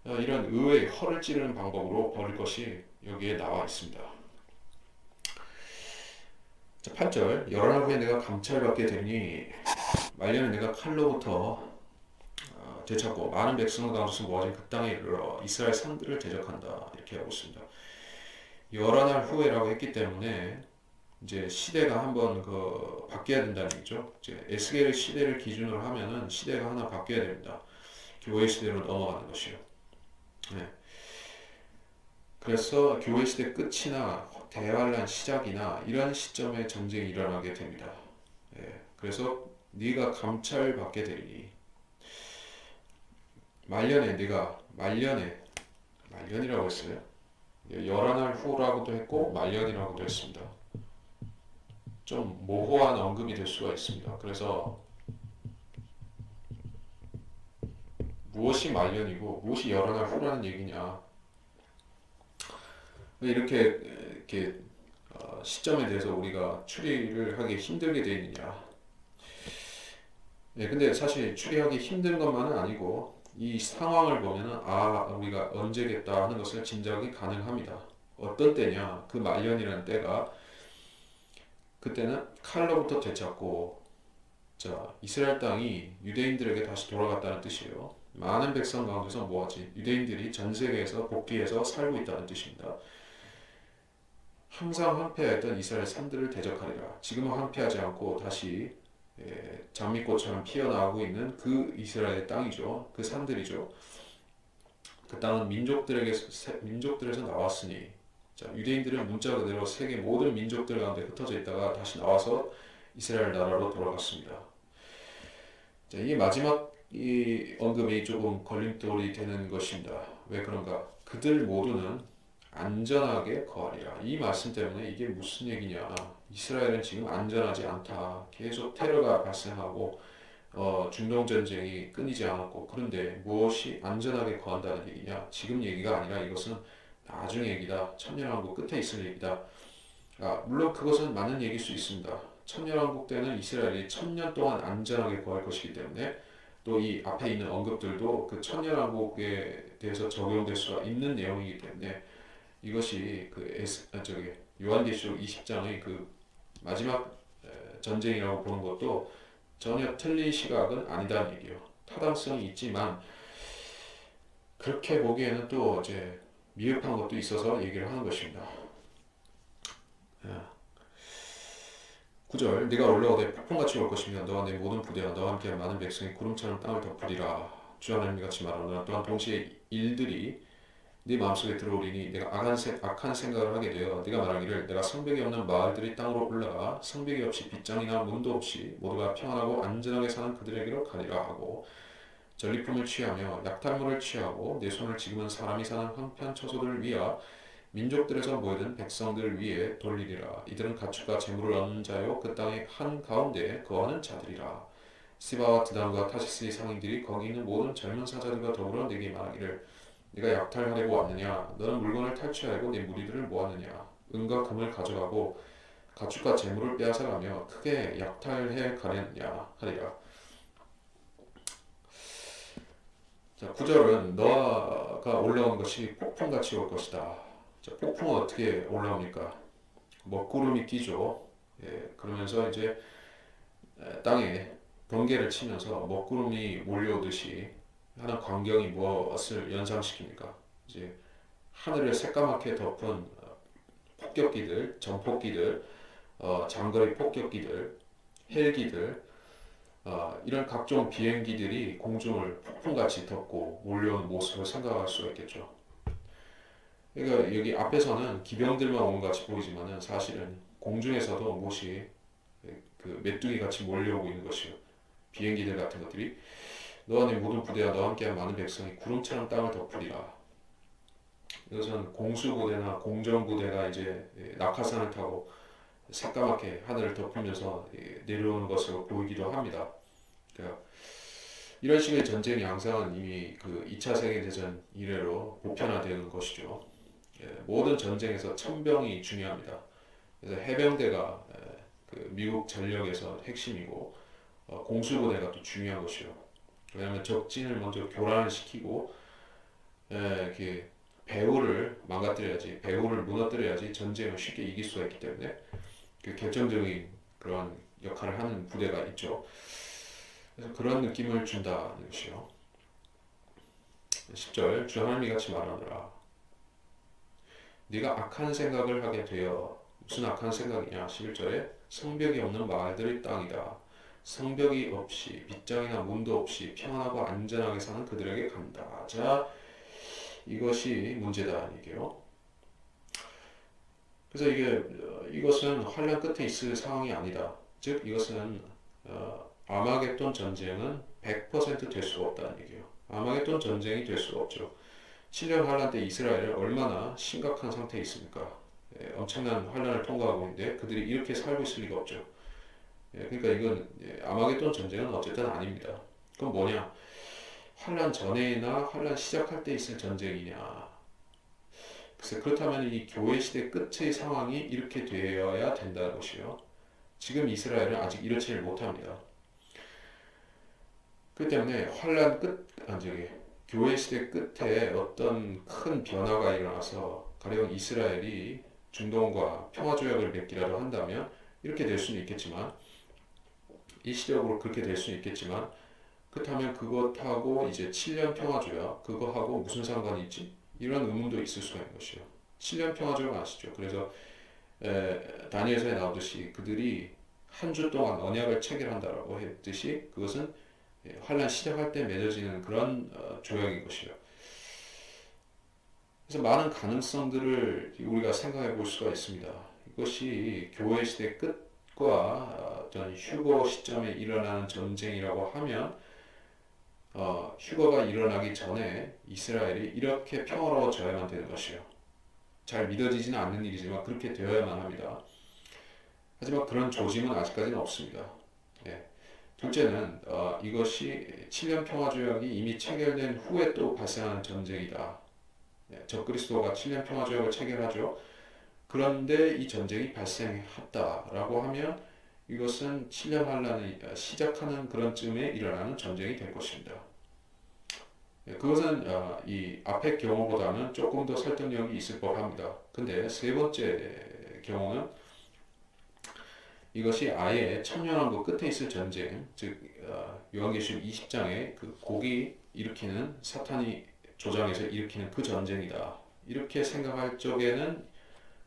이런 의외의 허를 찌르는 방법으로 버릴 것이 여기에 나와 있습니다. 자, 8절 열한 후에 내가 감찰받게 되니 말년에 내가 칼로부터 되찾고 많은 백성을 가운데서 모아진 그 땅에 이르러 이스라엘 산들을 대적한다 이렇게 하고 있습니다. 열한 날 후에라고 했기 때문에 이제 시대가 한번 바뀌어야 된다는 얘기죠. 이제 에스겔의 시대를 기준으로 하면은 시대가 하나 바뀌어야 됩니다. 교회 시대로 넘어가는 것이요. 네. 그래서 교회 시대 끝이나 대환란 시작이나 이런 시점에 전쟁이 일어나게 됩니다. 예. 그래서 네가 감찰받게 되리니 말년이라고 했어요. 열한 날 후라고도 했고 말년이라고도 했습니다. 좀 모호한 언급이 될 수가 있습니다. 그래서 무엇이 말년이고 무엇이 열한 날 후라는 얘기냐? 왜 이렇게 시점에 대해서 우리가 추리를 하기 힘들게 되어 있느냐? 네, 근데 사실 추리하기 힘든 것만은 아니고 이 상황을 보면은 우리가 언제겠다 하는 것을 짐작이 가능합니다. 어떤 때냐? 그 말년이라는 때가 그때는 칼로부터 되찾고 자 이스라엘 땅이 유대인들에게 다시 돌아갔다는 뜻이에요. 많은 백성 가운데서 모아진 유대인들이 전 세계에서 복귀해서 살고 있다는 뜻입니다. 항상 황폐하였던 이스라엘 산들을 대적하리라. 지금은 황폐하지 않고 다시 장미꽃처럼 피어나오고 있는 그 이스라엘의 땅이죠. 그 산들이죠. 그 땅은 민족들에서 나왔으니 자, 유대인들은 문자 그대로 세계 모든 민족들 가운데 흩어져 있다가 다시 나와서 이스라엘 나라로 돌아갔습니다. 자, 이게 마지막 이 언급이 조금 걸림돌이 되는 것입니다. 왜 그런가? 그들 모두는 안전하게 거하리라. 이 말씀 때문에 이게 무슨 얘기냐? 이스라엘은 지금 안전하지 않다. 계속 테러가 발생하고 중동 전쟁이 끊이지 않았고 그런데 무엇이 안전하게 거한다는 얘기냐? 지금 얘기가 아니라 이것은 나중 얘기다. 천년왕국 끝에 있을 얘기다. 물론 그것은 맞는 얘기일 수 있습니다. 천년왕국 때는 이스라엘이 1000년 동안 안전하게 거할 것이기 때문에 또 이 앞에 있는 언급들도 그 천년왕국에 대해서 적용될 수가 있는 내용이기 때문에 이것이 요한계시록 20장의 그 마지막 전쟁이라고 보는 것도 전혀 틀린 시각은 아니다는 얘기예요. 타당성이 있지만 그렇게 보기에는 또 이제 미흡한 것도 있어서 얘기를 하는 것입니다. 9절 네가 올라오되 폭풍같이 올 것이며 너와 내 모든 부대와 너와 함께 많은 백성이 구름처럼 땅을 덮으리라. 주 하나님 같이 말하노라. 또한 동시에 일들이 네 마음속에 들어오리니 내가 악한 생각을 하게 되어 네가 말하기를 내가 성벽이 없는 마을들이 땅으로 올라가 성벽이 없이 빗장이나 문도 없이 모두가 평안하고 안전하게 사는 그들에게로 가리라 하고 전리품을 취하며 약탈물을 취하고 내 손을 지금은 사람이 사는 황폐한 처소들을 위하 민족들에서 모여든 백성들을 위해 돌리리라. 이들은 가축과 재물을 얻는 자요 그 땅의 한가운데 거하는 자들이라. 시바와 드단과 타시스의 상인들이 거기 있는 모든 젊은 사자들과 더불어 내게 말하기를 네가 약탈하려고 왔느냐? 너는 물건을 탈취하려고 네 무리들을 모았느냐? 은과 금을 가져가고 가축과 재물을 빼앗아가며 크게 약탈해 가렸냐 하리라. 자, 9절은 너가 올라온 것이 폭풍같이 올 것이다. 자, 폭풍은 어떻게 올라옵니까? 먹구름이 끼죠. 예, 그러면서 이제 땅에 번개를 치면서 먹구름이 몰려오듯이 하는 광경이 무엇을 연상시킵니까? 이제 하늘을 새까맣게 덮은 폭격기들, 전폭기들, 장거리 폭격기들, 헬기들, 이런 각종 비행기들이 공중을 폭풍같이 덮고 몰려오는 모습을 생각할 수가 있겠죠. 그러니까 여기 앞에서는 기병들만 오는 것 같이 보이지만은 사실은 공중에서도 무엇이 그 메뚜기 같이 몰려오고 있는 것이요. 비행기들 같은 것들이 너와 네 모든 부대와 너와 함께한 많은 백성이 구름처럼 땅을 덮으리라. 이것은 공수부대나 공정부대가 이제 낙하산을 타고 새까맣게 하늘을 덮으면서 내려오는 것으로 보이기도 합니다. 그러니까 이런 식의 전쟁 양상은 이미 그 2차 세계대전 이래로 보편화되는 것이죠. 모든 전쟁에서 천병이 중요합니다. 그래서 해병대가 그 미국 전력에서 핵심이고 공수부대가 또 중요한 것이요. 왜냐하면 적진을 먼저 교란을 시키고 이렇게 배후를 망가뜨려야지, 배후를 무너뜨려야지 전쟁을 쉽게 이길 수가 있기 때문에 그 결정적인 그런 역할을 하는 부대가 있죠. 그래서 그런 느낌을 준다는 것이요. 10절 주 하나님이 같이 말하노라. 네가 악한 생각을 하게 되어. 무슨 악한 생각이냐? 11절에 성벽이 없는 마을들의 땅이다. 성벽이 없이 빗장이나 문도 없이 평안하고 안전하게 사는 그들에게 간다. 자, 이것이 문제다 이게요. 그래서 이것은 환란 끝에 있을 상황이 아니다. 즉 이것은 아마겟돈 전쟁은 100%될 수가 없다는 얘기예요. 아마겟돈 전쟁이 될 수가 없죠. 7년 환란 때 이스라엘은 얼마나 심각한 상태에 있습니까? 엄청난 환란을 통과하고 있는데 그들이 이렇게 살고 있을 리가 없죠. 그러니까 이건 아마겟돈 전쟁은 어쨌든 아닙니다. 그럼 뭐냐? 환란 전에나 환란 시작할 때 있을 전쟁이냐? 그래서 그렇다면 이 교회 시대 끝의 상황이 이렇게 되어야 된다는 것이요. 지금 이스라엘은 아직 이렇지를 못합니다. 그렇기 때문에 환란 끝, 저기 교회 시대 끝에 어떤 큰 변화가 일어나서 가령 이스라엘이 중동과 평화조약을 맺기라도 한다면 이렇게 될 수는 있겠지만 일시적으로 그렇게 될 수는 있겠지만 그렇다면 그것하고 이제 7년 평화조약 그거하고 무슨 상관이 있지? 이런 의문도 있을 수가 있는 것이요. 7년 평화조약 아시죠? 그래서 다니엘서에 나오듯이 그들이 한 주 동안 언약을 체결한다라고 했듯이 그것은 환란 시작할 때 맺어지는 그런 조약인 것이요. 그래서 많은 가능성들을 우리가 생각해 볼 수가 있습니다. 이것이 교회 시대 끝과 어떤 휴거 시점에 일어나는 전쟁이라고 하면 휴거가 일어나기 전에 이스라엘이 이렇게 평화로워져야만 되는 것이요. 잘 믿어지지는 않는 일이지만 그렇게 되어야만 합니다. 하지만 그런 조짐은 아직까지는 없습니다. 예. 둘째는 이것이 7년 평화조약이 이미 체결된 후에 또 발생하는 전쟁이다. 적그리스도가 7년 평화조약을 체결하죠. 그런데 이 전쟁이 발생했다라고 하면 이것은 7년 환란을 시작하는 그런 쯤에 일어나는 전쟁이 될 것입니다. 그것은 이 앞의 경우보다는 조금 더 설득력이 있을 법합니다. 근데 세 번째 경우는 이것이 아예 천년왕국 끝에 있을 전쟁, 즉 요한계시록 20장에 그 곡이 일으키는 사탄이 조장해서 일으키는 그 전쟁이다. 이렇게 생각할 적에는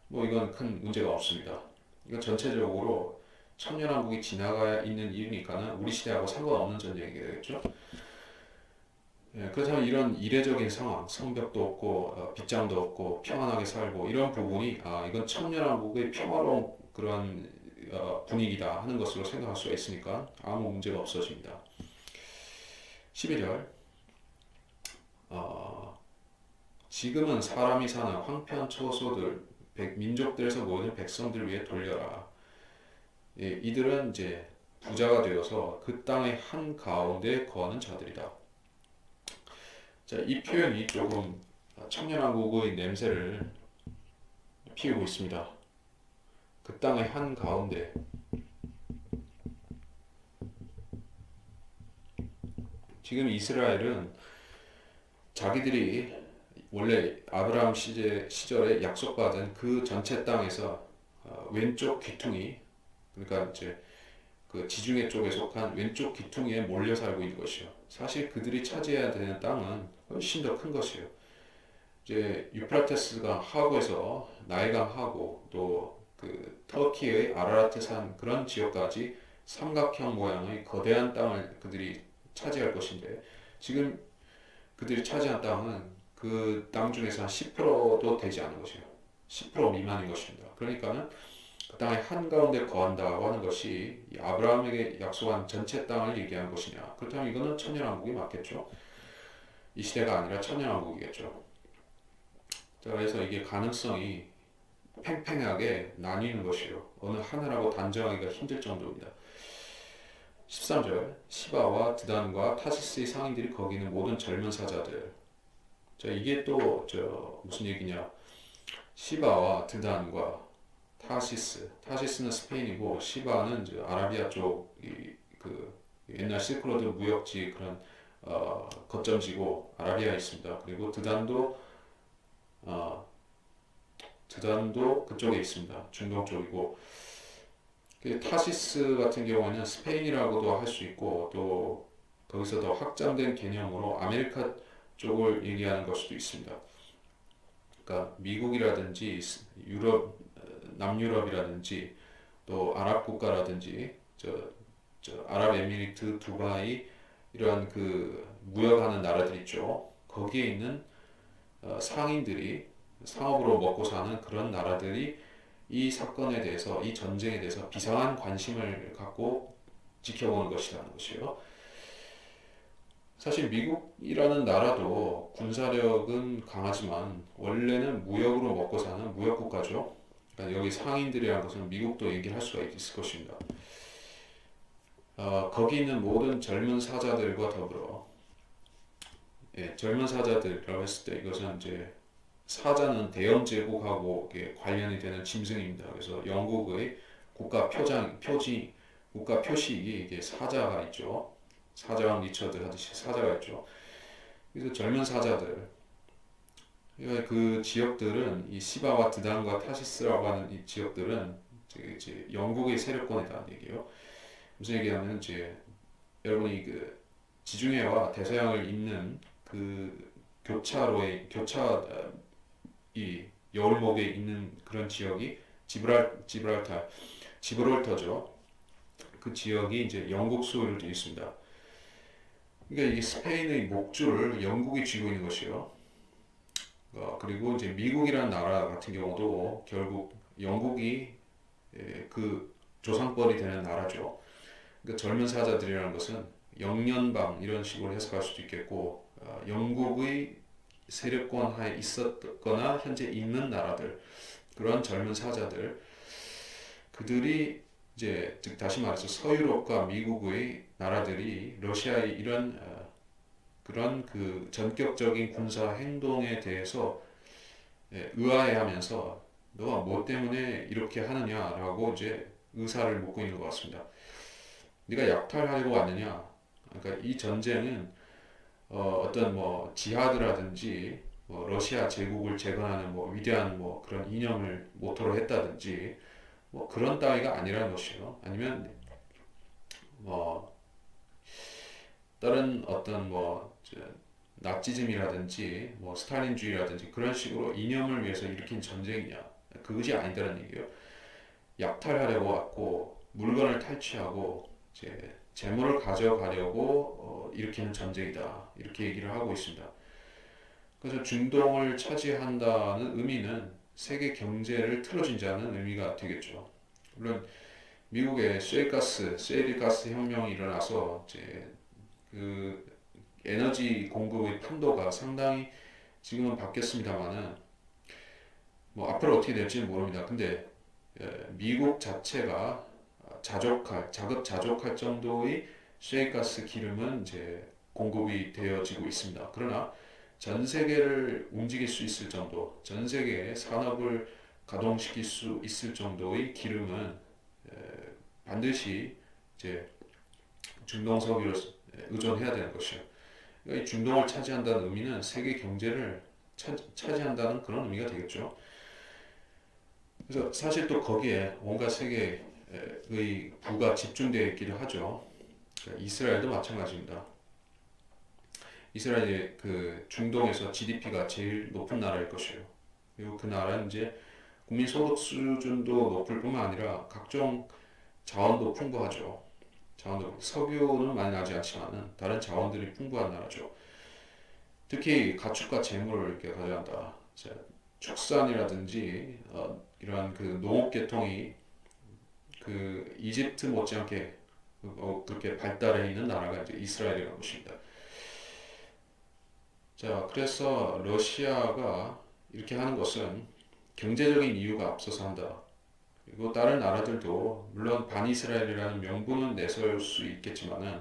뭐 이건 큰 문제가 없습니다. 이건 전체적으로 천년왕국이 지나가 있는 일이니까는 우리 시대하고 상관없는 전쟁이 되겠죠. 그렇다면 이런 이례적인 상황, 성벽도 없고 빗장도 없고 평안하게 살고 이런 부분이 이건 천년왕국의 평화로운 그런 분위기다 하는 것으로 생각할 수가 있으니까 아무 문제가 없어집니다. 11절 지금은 사람이 사는 황폐한 처소들 민족들에서 모이는 백성들을 위해 돌려라. 이들은 이제 부자가 되어서 그 땅의 한 가운데 거하는 자들이다. 자, 이 표현이 조금 청년왕국의 냄새를 피우고 있습니다. 그 땅의 한 가운데. 지금 이스라엘은 자기들이 원래 아브라함 시절에 약속받은 그 전체 땅에서 왼쪽 귀퉁이, 그러니까 이제 그 지중해 쪽에 속한 왼쪽 귀퉁이에 몰려 살고 있는 것이요. 사실 그들이 차지해야 되는 땅은 훨씬 더 큰 것이요. 이제 유프라테스강 하구에서 나일강 하구 또 그 터키의 아라라트산 그런 지역까지 삼각형 모양의 거대한 땅을 그들이 차지할 것인데 지금 그들이 차지한 땅은 그 땅 중에서 한 10%도 되지 않은 것이에요. 10% 미만인 것입니다. 그러니까는 그 땅의 한가운데 거한다고 하는 것이 아브라함에게 약속한 전체 땅을 얘기하는 것이냐. 그렇다면 이거는 천년왕국이 맞겠죠. 이 시대가 아니라 천년왕국이겠죠. 그래서 이게 가능성이 팽팽하게 나뉘는 것이요. 어느 하나라고 단정하기가 힘들 정도입니다. 13절 시바와 드단과 타시스의 상인들이 거기는 모든 젊은 사자들. 자, 이게 또 무슨 얘기냐? 시바와 드단과 타시스는 스페인이고 시바는 아라비아 쪽 그 옛날 실크로드 무역지 그런 거점지고 아라비아에 있습니다. 그리고 어, 드단도 그쪽에 있습니다. 중동 쪽이고 그 타시스 같은 경우에는 스페인이라고도 할 수 있고 또 거기서 더 확장된 개념으로 아메리카 쪽을 얘기하는 걸 수도 있습니다. 그러니까 미국이라든지 유럽, 남유럽이라든지 또 아랍 국가라든지 저 아랍에미리트, 두바이 이러한 그 무역하는 나라들 있죠. 거기에 있는 상인들이 상업으로 먹고 사는 그런 나라들이 이 사건에 대해서 이 전쟁에 대해서 비상한 관심을 갖고 지켜보는 것이라는 것이요. 사실 미국이라는 나라도 군사력은 강하지만 원래는 무역으로 먹고 사는 무역 국가죠. 그러니까 여기 상인들이라는 것은 미국도 얘기를 할 수가 있을 것입니다. 거기 있는 모든 젊은 사자들과 더불어 젊은 사자들이라고 했을 때 이것은 이제 사자는 대영 제국하고 관련이 되는 짐승입니다. 그래서 영국의 국가 표지, 국가 표식이 이게 사자가 있죠. 사자왕 리처드 하듯이 사자가 있죠. 그래서 젊은 사자들, 그러니까 그 지역들은 이 시바와 드단과 타시스라고 하는 이 지역들은 이제 영국의 세력권이라는 얘기예요. 무슨 얘기냐면 이제 여러분이 그 지중해와 대서양을 잇는 그 교차 이 여울목에 있는 그런 지역이 지브랄터죠. 그 지역이 이제 영국 소유로 되어 있습니다. 그러니까 이 스페인의 목줄을 영국이 쥐고 있는 것이요. 그리고 이제 미국이라는 나라 같은 경우도 결국 영국이 그 조상벌이 되는 나라죠. 그러니까 젊은 사자들이라는 것은 영연방 이런 식으로 해석할 수도 있겠고 영국의 세력권 하에 있었거나 현재 있는 나라들 그런 젊은 사자들 그들이 이제 즉 다시 말해서 서유럽과 미국의 나라들이 러시아의 이런 그런 그 전격적인 군사 행동에 대해서 의아해하면서 너가 뭐 때문에 이렇게 하느냐라고 이제 의사를 묻고 있는 것 같습니다. 네가 약탈하려고 왔느냐? 그러니까 이 전쟁은 어떤 뭐 지하드라든지 뭐 러시아 제국을 재건하는 뭐 위대한 뭐 그런 이념을 모토로 했다든지 뭐 그런 따위가 아니라는 것이요. 아니면 뭐 다른 어떤 뭐 나치즘이라든지 뭐 스탈린주의라든지 그런 식으로 이념을 위해서 일으킨 전쟁이냐? 그것이 아니다라는 얘기예요. 약탈하려고 왔고 물건을 탈취하고 이제 재물을 가져가려고 일으키는 전쟁이다. 이렇게 얘기를 하고 있습니다. 그래서 중동을 차지한다는 의미는 세계 경제를 틀어진다는 의미가 되겠죠. 물론 미국의 셰일가스 혁명이 일어나서 이제 그 에너지 공급의 판도가 상당히 지금은 바뀌었습니다만은 뭐 앞으로 어떻게 될지는 모릅니다. 근데 미국 자체가 자급자족할 정도의 셰일가스 기름은 이제 공급이 되어지고 있습니다. 그러나 전 세계를 움직일 수 있을 정도, 전 세계의 산업을 가동시킬 수 있을 정도의 기름은 반드시 이제 중동 석유를 의존해야 되는 것이요. 그러니까 이 중동을 차지한다는 의미는 세계 경제를 차지한다는 그런 의미가 되겠죠. 그래서 사실 또 거기에 온갖 세계의 부가 집중되어 있기도 하죠. 그러니까 이스라엘도 마찬가지입니다. 이스라엘이 그 중동에서 GDP가 제일 높은 나라일 것이에요. 그리고 그 나라는 이제 국민 소득 수준도 높을 뿐만 아니라 각종 자원도 풍부하죠. 석유는 많이 나지 않지만은 다른 자원들이 풍부한 나라죠. 특히 가축과 재물을 이렇게 가져간다. 축산이라든지 이러한 그 농업 계통이 그 이집트 못지않게 그렇게 발달해 있는 나라가 이제 이스라엘이라는 것입니다. 자, 그래서 러시아가 이렇게 하는 것은 경제적인 이유가 앞서서 한다. 그리고 다른 나라들도 물론 반이스라엘이라는 명분은 내세울 수 있겠지만은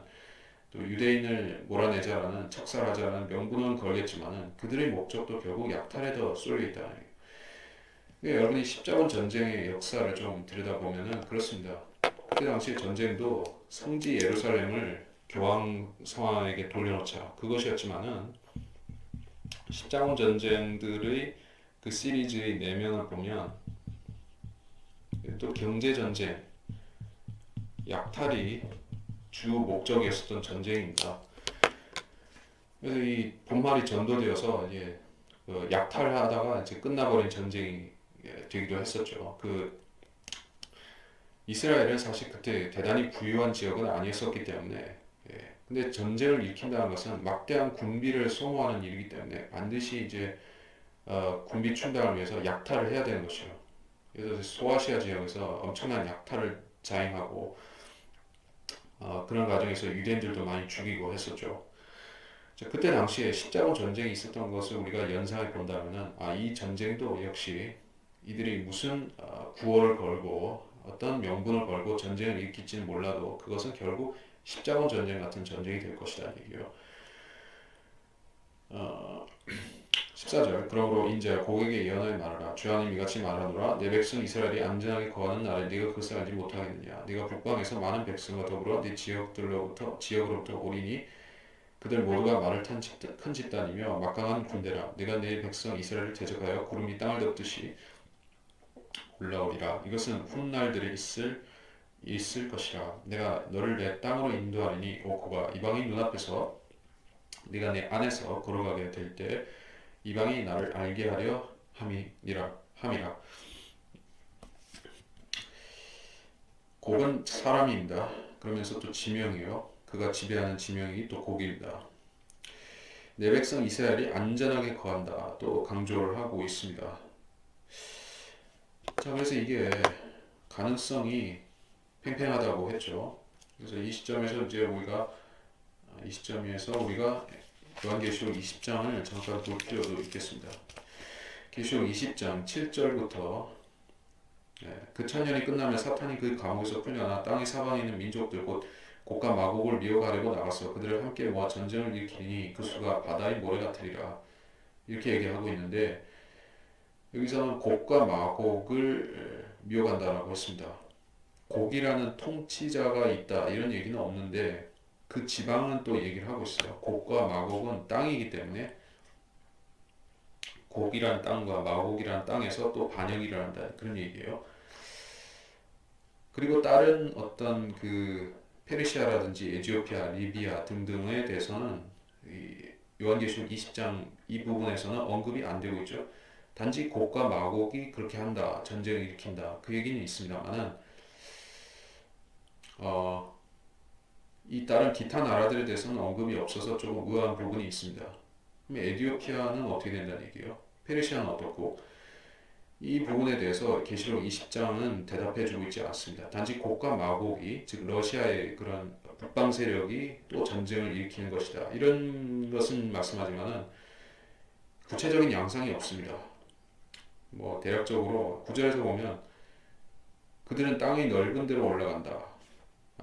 또 유대인을 몰아내자라는 척살하자라는 명분은 걸겠지만은 그들의 목적도 결국 약탈에 더 쏠려 있다. 그러니까 여러분이 십자군 전쟁의 역사를 좀 들여다보면은 그렇습니다. 그때 당시 전쟁도 성지 예루살렘을 교황 성왕에게 돌려놓자, 그것이었지만은 십자군 전쟁들의 그 시리즈의 내면을 보면 또 경제 전쟁, 약탈이 주 목적이었었던 전쟁입니다. 그래서 이 본말이 전도되어서 이제 약탈하다가 이제 끝나버린 전쟁이 되기도 했었죠. 이스라엘은 사실 그때 대단히 부유한 지역은 아니었었기 때문에, 근데 전쟁을 일으킨다는 것은 막대한 군비를 소모하는 일이기 때문에 반드시 이제 군비 충당을 위해서 약탈을 해야 되는 것이요. 그래서 소아시아 지역에서 엄청난 약탈을 자행하고 그런 과정에서 유대인들도 많이 죽이고 했었죠. 그때 당시에 십자군 전쟁이 있었던 것을 우리가 연상해 본다면은 이 전쟁도 역시 이들이 무슨 구호를 걸고 어떤 명분을 걸고 전쟁을 일으킬지는 몰라도 그것은 결국 십자군 전쟁 같은 전쟁이 될 것이다 얘기요. 14절 그러므로 인자야 고객에게 예언하여 말하라. 주 하나님 이같이 말하노라. 내 백성 이스라엘이 안전하게 거하는 날에 네가 그것을 알지 못하겠느냐. 네가 북방에서 많은 백성과 더불어 네 지역으로부터 오리니 그들 모두가 말을 탄 큰 집단이며 막강한 군대라. 내가 내 백성 이스라엘을 대적하여 구름이 땅을 덮듯이 올라오리라. 이것은 훗날들이 있을 것이라. 내가 너를 내 땅으로 인도하리니 오 고가 이방인 눈앞에서 네가 내 안에서 걸어가게 될 때 이방이 나를 알게 하려 함이라. 곡은 사람입니다. 그러면서 또 지명이요. 그가 지배하는 지명이 또 곡입니다. 내 백성 이스라엘이 안전하게 거한다. 또 강조를 하고 있습니다. 자, 그래서 이게 가능성이 팽팽하다고 했죠. 그래서 이 시점에서 우리가 요한계시록 20장을 잠깐 볼 필요도 있겠습니다. 계시록 20장 7절부터 그 천년이 끝나면 사탄이 그 감옥에서 풀려나 땅의 사방에 있는 민족들 곧 곡과 마곡을 미혹하려고 나가서 그들을 함께 모아 전쟁을 일으키니 그 수가 바다의 모래 같으리라. 이렇게 얘기하고 있는데 여기서는 곡과 마곡을 미혹한다라고 했습니다. 곡이라는 통치자가 있다 이런 얘기는 없는데 그 지방은 또 얘기를 하고 있어요. 곡과 마곡은 땅이기 때문에 곡이라는 땅과 마곡이라는 땅에서 또 반역이 일어난다 그런 얘기예요. 그리고 다른 어떤 페르시아라든지 에티오피아, 리비아 등등에 대해서는 이 요한계시록 20장 이 부분에서는 언급이 안 되고 있죠. 단지 곡과 마곡이 그렇게 한다, 전쟁을 일으킨다 그 얘기는 있습니다만은 이 다른 기타 나라들에 대해서는 언급이 없어서 조금 의아한 부분이 있습니다. 그럼 에티오피아는 어떻게 된다는 얘기예요? 페르시아는 어떻고? 이 부분에 대해서 계시록 20장은 대답해주고 있지 않습니다. 단지 곡과 마곡이 즉 러시아의 그런 북방 세력이 또 전쟁을 일으키는 것이다. 이런 것은 말씀하지만은 구체적인 양상이 없습니다. 뭐 대략적으로 구절에서 보면 그들은 땅의 넓은 데로 올라간다.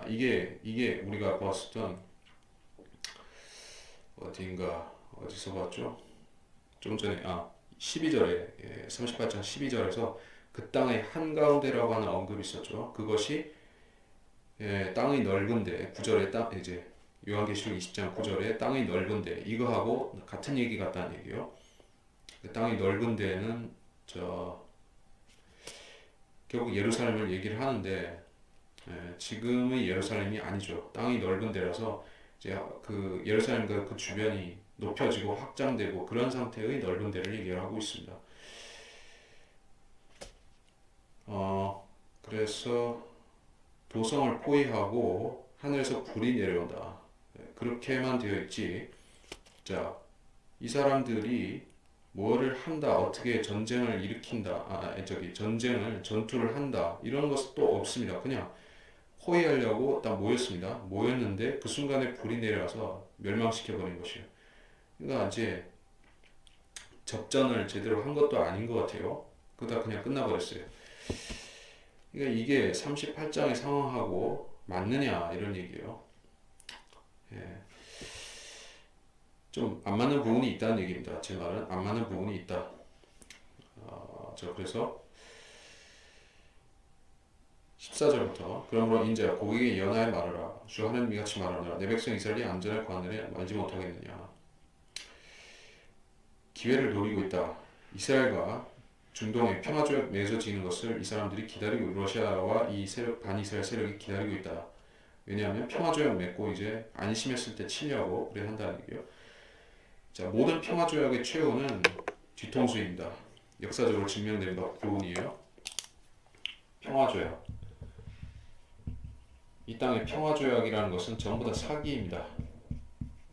이게 우리가 봤었던 어디서 봤죠? 좀 전에 12절에 38장 12절에서 그 땅의 한가운데라고 하는 언급이 있었죠. 그것이 땅의 넓은데 9절에 이제 요한계시록 20장 9절에 땅의 넓은데 이거하고 같은 얘기 같다는 얘기요. 그 땅의 넓은데는 결국 예루살렘을 얘기를 하는데 지금의 예루살렘이 아니죠. 땅이 넓은 데라서 이제 그 예루살렘과 그 주변이 높여지고 확장되고 그런 상태의 넓은 데를 얘기하고 있습니다. 그래서 도성을 포위하고 하늘에서 불이 내려온다. 그렇게만 되어 있지. 자, 이 사람들이 뭐를 한다, 어떻게 전쟁을 일으킨다, 전투를 한다, 이런 것도 없습니다. 그냥 포위하려고 딱 모였습니다. 모였는데 그 순간에 불이 내려와서 멸망시켜버린 것이에요. 그러니까 이제 접전을 제대로 한 것도 아닌 것 같아요. 그러다 그냥 끝나버렸어요. 그러니까 이게 38장의 상황하고 맞느냐 이런 얘기예요. 좀 안 맞는 부분이 있다는 얘기입니다. 제 말은 안 맞는 부분이 있다. 그래서 14절부터 그러므로 인자야 고객에게 예언하여 말하라. 주 하나님이 같이 말하노라. 내 백성 이스라엘이 안전할 관을에 말지 못하겠느냐. 기회를 노리고 있다. 이스라엘과 중동의 평화조약 맺어지는 것을 이 사람들이 기다리고 러시아와 이 세력 반이스라엘 세력이 기다리고 있다. 왜냐하면 평화조약 맺고 이제 안심했을 때 치려고 그래 한다는 얘기예요. 자, 모든 평화조약의 최후는 뒤통수입니다. 역사적으로 증명된 교훈이에요. 평화조약. 이 땅의 평화조약이라는 것은 전부 다 사기입니다.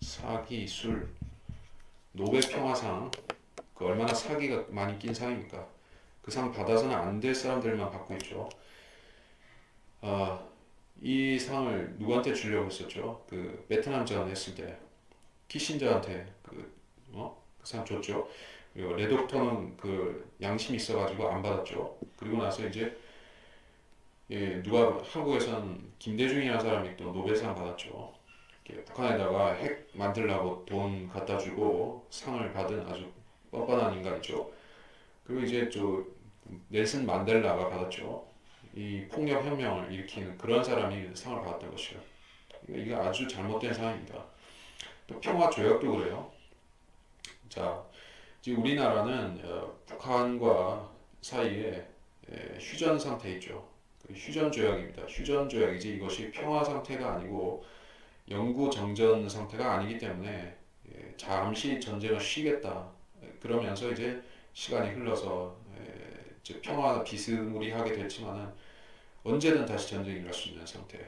사기, 술, 노벨 평화상, 그 얼마나 사기가 많이 낀 상입니까? 그 상 받아서는 안 될 사람들만 받고 있죠. 이 상을 누구한테 주려고 했었죠? 그 베트남전 했을 때 키신저한테 그 상 줬죠. 그리고 레독터는 그 양심이 있어가지고 안 받았죠. 그리고 나서 이제 누가 한국에선 김대중이라는 사람이 또 노벨상 받았죠. 북한에다가 핵 만들라고 돈 갖다 주고 상을 받은 아주 뻔뻔한 인간이죠. 그리고 이제 저 넬슨 만델라가 받았죠. 이 폭력 혁명을 일으키는 그런 사람이 상을 받았던 것이요. 이게 아주 잘못된 상입니다. 또 평화 조약도 그래요. 자, 지금 우리나라는 북한과 사이에 휴전 상태에 있죠. 그 휴전 조약입니다. 휴전 조약이지 이것이 평화 상태가 아니고 영구 정전 상태가 아니기 때문에 잠시 전쟁을 쉬겠다. 그러면서 이제 시간이 흘러서 이제 평화 비스무리하게 됐지만은 언제든 다시 전쟁이 일어날 수 있는 상태.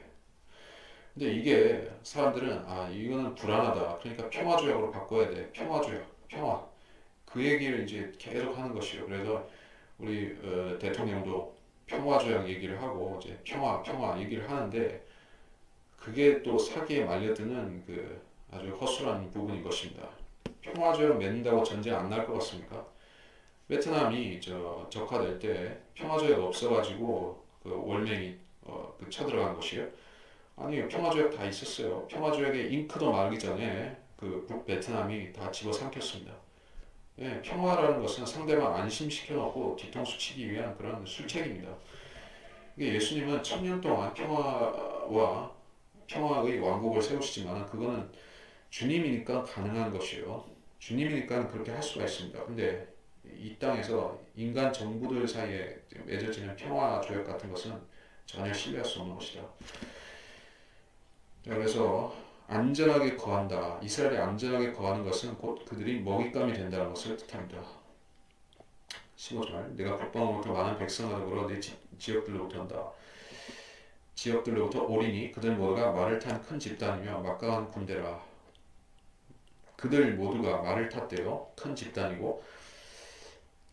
근데 이게 사람들은 이거는 불안하다. 그러니까 평화조약으로 바꿔야 돼. 평화조약, 평화. 그 얘기를 이제 계속 하는 것이요. 그래서 우리 대통령도 평화조약 얘기를 하고 이제 평화 얘기를 하는데 그게 또 사기에 말려드는 그 아주 허술한 부분인 것입니다. 평화조약 맺는다고 전쟁 안 날 것 같습니까? 베트남이 적화될 때 평화조약 없어가지고 그 월맹이 그 쳐들어간 것이요. 아니요, 평화조약 다 있었어요. 평화조약의 잉크도 마르기 전에 그 북베트남이 다 집어삼켰습니다. 예, 평화라는 것은 상대방 안심시켜놓고 뒤통수 치기 위한 그런 술책입니다. 이게 예수님은 1000년 동안 평화의 왕국을 세우시지만 그거는 주님이니까 가능한 것이요. 주님이니까 그렇게 할 수가 있습니다. 근데 이 땅에서 인간 정부들 사이에 맺어지는 평화 조약 같은 것은 전혀 신뢰할 수 없는 것이다. 그래서 안전하게 거한다. 이스라엘이 안전하게 거하는 것은 곧 그들이 먹잇감이 된다는 것을 뜻합니다. 15절 내가 북방으로부터 많은 백성을 더불어 내 지역들로부터 한다. 지역들로부터 오리니 그들 모두가 말을 탄 큰 집단이며 막강한 군대라. 그들 모두가 말을 탔대요. 큰 집단이고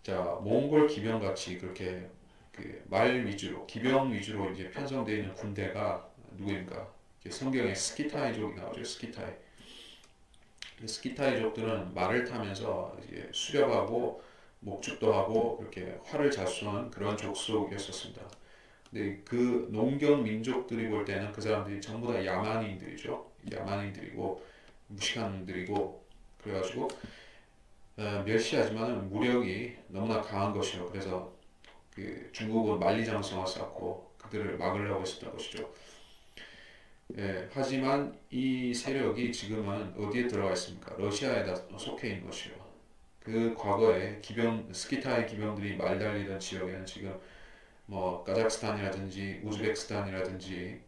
자 몽골 기병같이 그렇게 그 말 위주로 기병 위주로 이제 편성되어 있는 군대가 누구입니까? 성경에 스키타이족이 나오죠. 스키타이족들은 말을 타면서 이제 수렵하고 목축도 하고 그렇게 활을 잘 쏘는 그런 족속이었습니다. 근데 그 농경 민족들이 볼 때는 그 사람들이 전부 다 야만인들이죠. 야만인들이고 무식한들이고 그래가지고 멸시하지만 무력이 너무나 강한 것이요. 그래서 그 중국은 만리장성을 쌓고 그들을 막으려고 했었던 것이죠. 하지만 이 세력이 지금은 어디에 들어가 있습니까? 러시아에다 속해 있는 것이요. 그 과거에 스키타이 기병들이 말 달리던 지역에는 지금 뭐 카자흐스탄이라든지 우즈베키스탄이라든지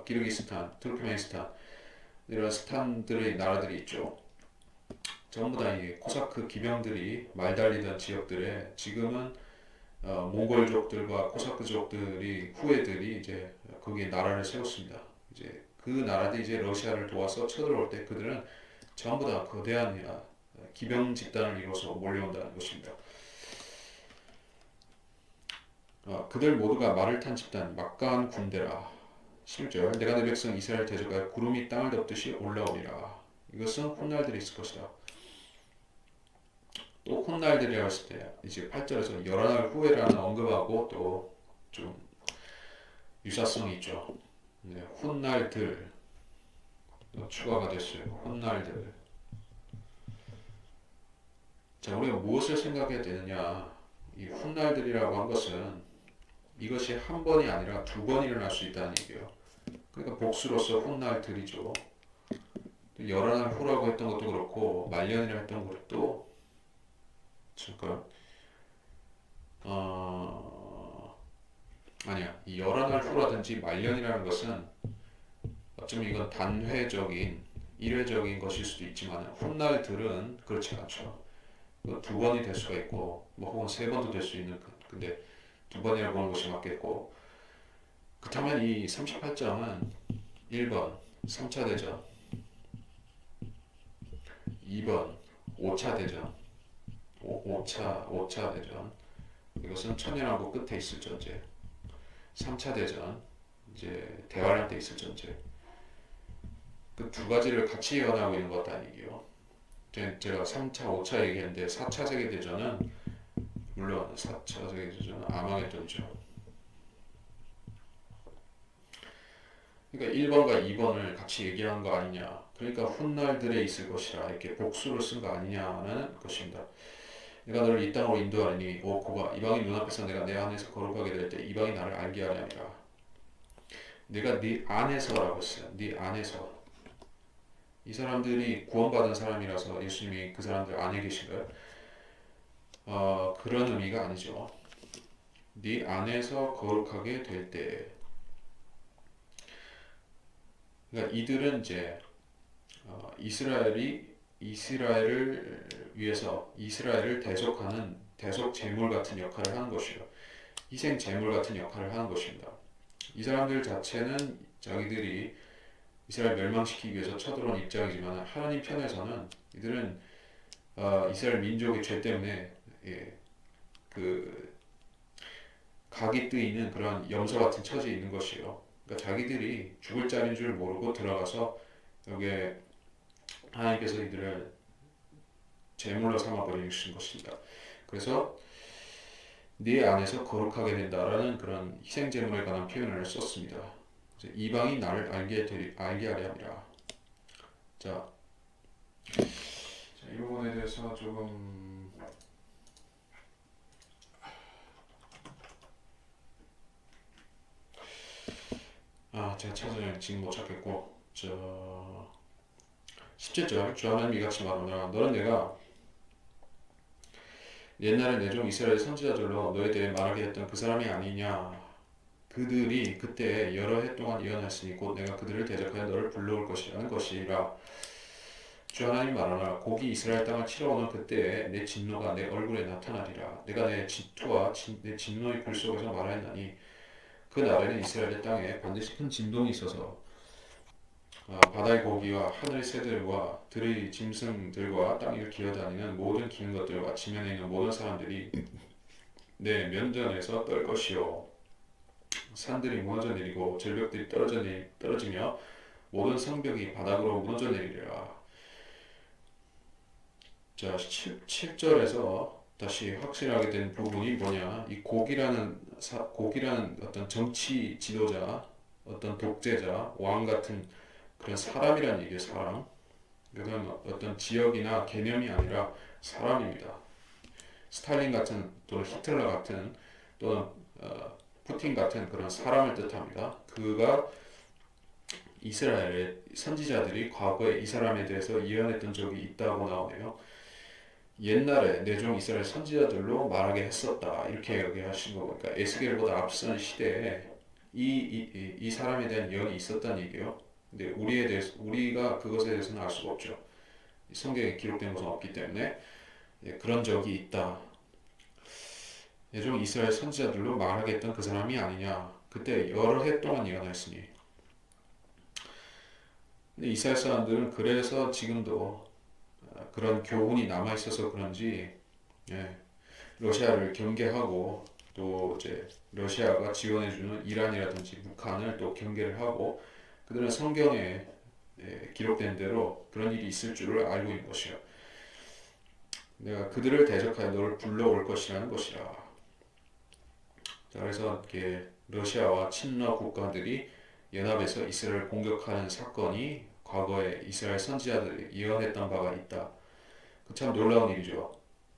키르기스탄, 투르크메니스탄 이런 스탄들의 나라들이 있죠. 전부 다 이 코사크 기병들이 말 달리던 지역들에 지금은 몽골족들과 코사크족들이 후예들이 이제 거기에 나라를 세웠습니다. 이제 그 나라들이 이제 러시아를 도와서 쳐들어올 때 그들은 전부 다 거대한 기병 집단을 이뤄서 몰려온다는 것입니다. 그들 모두가 말을 탄 집단 막강한 군대라. 11절 내가 내 백성 이스라엘 대적하여 구름이 땅을 덮듯이 올라오리라. 이것은 훗날들이 있을 것이다. 또 훗날들이라고 했을 때 이제 8절에서 여러 날 후에라는 언급하고 또 좀 유사성이 있죠. 네, 훗날들 추가가 됐어요. 훗날들. 자, 우리가 무엇을 생각해야 되느냐? 이 훗날들이라고 한 것은 이것이 한 번이 아니라 두 번 일어날 수 있다는 얘기예요. 그러니까 복수로서 훗날 들이죠. 여러 날 후라고 했던 것도 그렇고 말년이라 했던 것도 잠깐 아니야. 이 여러 날 후라든지 말년이라는 것은 어쩌면 이건 단회적인 일회적인 것일 수도 있지만 훗날들은 그렇지 않죠. 두 번이 될 수가 있고 뭐 혹은 세 번도 될 수 있는 근데 두 번이라고 보는 것이 맞겠고 그렇다면 이 38장은 1번 3차 대전 2번 5차 대전 5차 대전 이것은 천년왕국 끝에 있을 전제 3차 대전 이제 대환란 때 있을 전제 그 두 가지를 같이 예언하고 있는 것 같다는 얘기예요. 제가 3차 5차 얘기했는데 4차 세계대전은 물론 4차 세계대전은 아마겟돈이죠. 그러니까 1번과 2번을 같이 얘기한 거 아니냐. 그러니까 훗날들에 있을 것이라 이렇게 복수를 쓴 거 아니냐는 것입니다. 내가 너를 이 땅으로 인도하리니 오 고가 이방인 눈앞에서 내가 내 안에서 거룩하게 될 때 이방이 나를 알게 하려 함이라. 내가 네 안에서라고 했어요. 네 안에서. 이 사람들이 구원받은 사람이라서 예수님이 그 사람들 안에 계신가요? 그런 의미가 아니죠. 네 안에서 거룩하게 될 때. 그러니까 이들은 이제 이스라엘을 위해서 이스라엘을 대속하는 대속 제물 같은 역할을 하는 것이요. 희생 제물 같은 역할을 하는 것입니다. 이 사람들 자체는 자기들이 이스라엘 멸망시키기 위해서 쳐들어온 입장이지만 하나님 편에서는 이들은 이스라엘 민족의 죄 때문에 그 각이 뜨이는 그런 염소 같은 처지에 있는 것이요. 그러니까 자기들이 죽을 자리인 줄 모르고 들어가서 여기에 하나님께서 이들을 제물로 삼아버리는 것입니다. 그래서 네 안에서 거룩하게 된다라는 그런 희생 제물에 관한 표현을 썼습니다. 이방이 나를 알게 하려 함이라. 자, 이 부분에 대해서 조금 제가 찾으면 지금 못 찾겠고 17절 주 하나님 이같이 말하노라 너는 내가 옛날에 내 종 이스라엘 선지자들로 너에 대해 말하게 했던 그 사람이 아니냐. 그들이 그때 여러 해 동안 예언했으니 곧 내가 그들을 대적하여 너를 불러올 것이라는 것이라. 주 하나님 말하노라 고기 이스라엘 땅을 치러 오는 그때에 내 진노가 내 얼굴에 나타나리라. 내가 내 질투와 내 진노의 불 속에서 말하였나니 그 날에는 이스라엘 땅에 반드시 큰 진동이 있어서 바다의 고기와 하늘의 새들과 들의 짐승들과 땅 위를 기어다니는 모든 기는 것들과 지면에 있는 모든 사람들이 내 면전에서 떨 것이요 산들이 무너져 내리고 절벽들이 떨어지며 모든 성벽이 바닥으로 무너져 내리리라. 자 7절에서 다시 확실하게 된 부분이 뭐냐. 이 고기라는 어떤 정치 지도자 어떤 독재자 왕 같은 그런 사람이란 얘기예요. 사람. 그건 어떤 지역이나 개념이 아니라 사람입니다. 스탈린 같은 또는 히틀러 같은 또는 푸틴 같은 그런 사람을 뜻합니다. 그가 이스라엘의 선지자들이 과거에 이 사람에 대해서 예언했던 적이 있다고 나오네요. 옛날에 내 종 이스라엘 선지자들로 말하게 했었다 이렇게 얘기하신 거고 그러니까 에스겔보다 앞선 시대에 이 사람에 대한 예언이 있었다는 얘기예요. 근데 우리가 그것에 대해서는 알 수가 없죠. 성경에 기록된 것은 없기 때문에 그런 적이 있다. 예전 이스라엘 선지자들로 말하겠던 그 사람이 아니냐. 그때 여러 해 동안 예언했으니. 근데 이스라엘 사람들은 그래서 지금도 그런 교훈이 남아 있어서 그런지 러시아를 경계하고 또 이제 러시아가 지원해주는 이란이라든지 북한을 또 경계를 하고 그들은 성경에 기록된 대로 그런 일이 있을 줄을 알고 있는 것이요. 내가 그들을 대적하여 너를 불러올 것이라는 것이라. 자, 그래서 이렇게 러시아와 친러 국가들이 연합해서 이스라엘을 공격하는 사건이 과거에 이스라엘 선지자들이 예언했던 바가 있다. 그 참 놀라운 일이죠.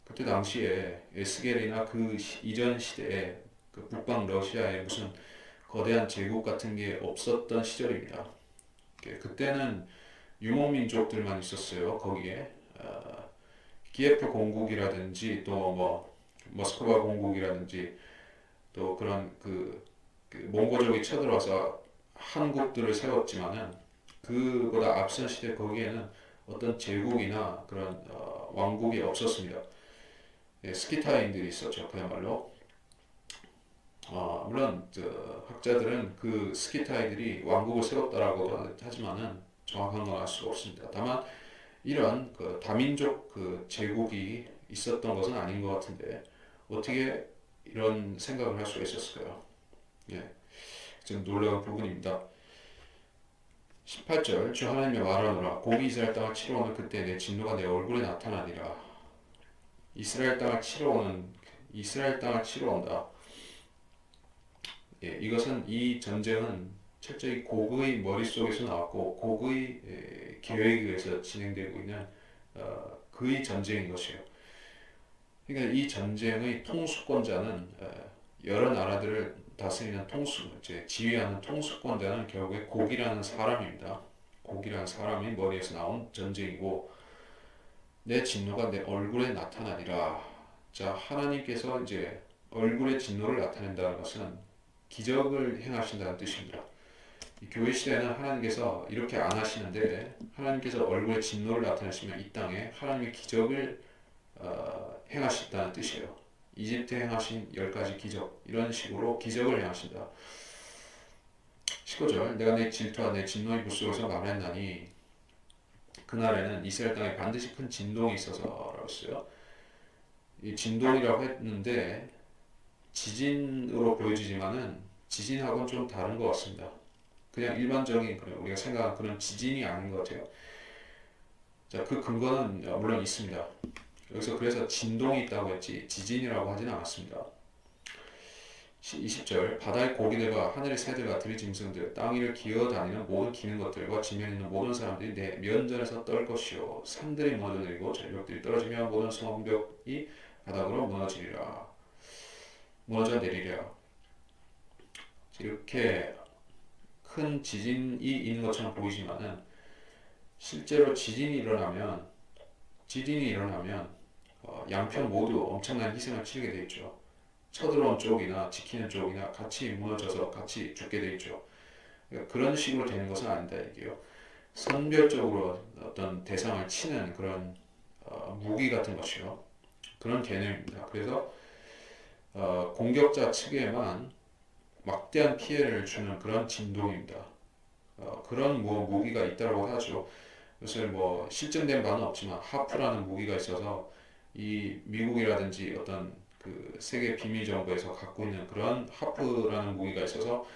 그때 당시에 에스겔이나 그 이전 시대에 그 북방 러시아에 무슨 거대한 제국 같은 게 없었던 시절입니다. 그때는 유목민족들만 있었어요. 거기에 키예프 공국이라든지 또 뭐 모스크바 공국이라든지 또 그런 그 몽고족이 쳐들어와서 한국들을 세웠지만은 그보다 앞선 시대 거기에는 어떤 제국이나 그런 왕국이 없었습니다. 예, 스키타인들이 있었죠. 그야말로 물론 학자들은 그 스키타이들이 왕국을 세웠다라고 하지만은 정확한 건 알 수가 없습니다. 다만 이런 그 다민족 그 제국이 있었던 것은 아닌 것 같은데 어떻게 이런 생각을 할 수가 있었을까요? 예, 좀 놀라운 부분입니다. 18절 주 하나님의 말하노라 고기 이스라엘 땅을 치러 오는 그때 내 진노가 내 얼굴에 나타나리라. 이스라엘 땅을 치러 온다. 예, 이 전쟁은 철저히 고그의 머릿속에서 나왔고 고그의 계획에 의해서 진행되고 있는 그의 전쟁인 것이에요. 그러니까 이 전쟁의 통수권자는 여러 나라들을 다스리는 지휘하는 통수권자는 결국에 고기라는 사람입니다. 고기라는 사람이 머리에서 나온 전쟁이고 내 진노가 내 얼굴에 나타나리라. 자, 하나님께서 이제 얼굴에 진노를 나타낸다는 것은 기적을 행하신다는 뜻입니다. 이 교회 시대에는 하나님께서 이렇게 안 하시는데 하나님께서 얼굴에 진노를 나타내시면 이 땅에 하나님의 기적을 행하신다는 뜻이에요. 이집트에 행하신 10가지 기적 이런 식으로 기적을 행하신다. 19절 내가 내 질투와 내 진노의 불속에서 말했나니 그날에는 이스라엘 땅에 반드시 큰 진동이 있어서라고 했어요. 이 진동이라고 했는데 지진으로 보여지지만은 지진하고는 좀 다른 것 같습니다. 그냥 일반적인 우리가 생각하는 그런 지진이 아닌 것 같아요. 자, 그 근거는 물론 있습니다. 여기서 그래서 진동이 있다고 했지 지진이라고 하진 않았습니다. 20절 바다의 고기들과 하늘의 새들과 들의 짐승들 땅 위를 기어다니는 모든 기는 것들과 지면에 있는 모든 사람들이 내 면전에서 떨 것이요 산들이 무너져 내리고 절벽들이 떨어지며 모든 성벽이 바닥으로 무너져 내리랴. 이렇게 큰 지진이 있는 것처럼 보이지만은 실제로 지진이 일어나면 양편 모두 엄청난 희생을 치르게 돼 있죠. 쳐들어온 쪽이나 지키는 쪽이나 같이 무너져서 같이 죽게 돼 있죠. 그러니까 그런 식으로 되는 것은 아니다 이게요. 선별적으로 어떤 대상을 치는 그런 무기 같은 것이요. 그런 개념입니다. 그래서 공격자 측에만 막대한 피해를 주는 그런 진동입니다. 그런 무기가 있다고 하죠. 요새 뭐 실증된 바는 없지만 하프라는 무기가 있어서 이 미국이라든지 어떤 그 세계 비밀 정보에서 갖고 있는 그런 하프라는 무기가 있어서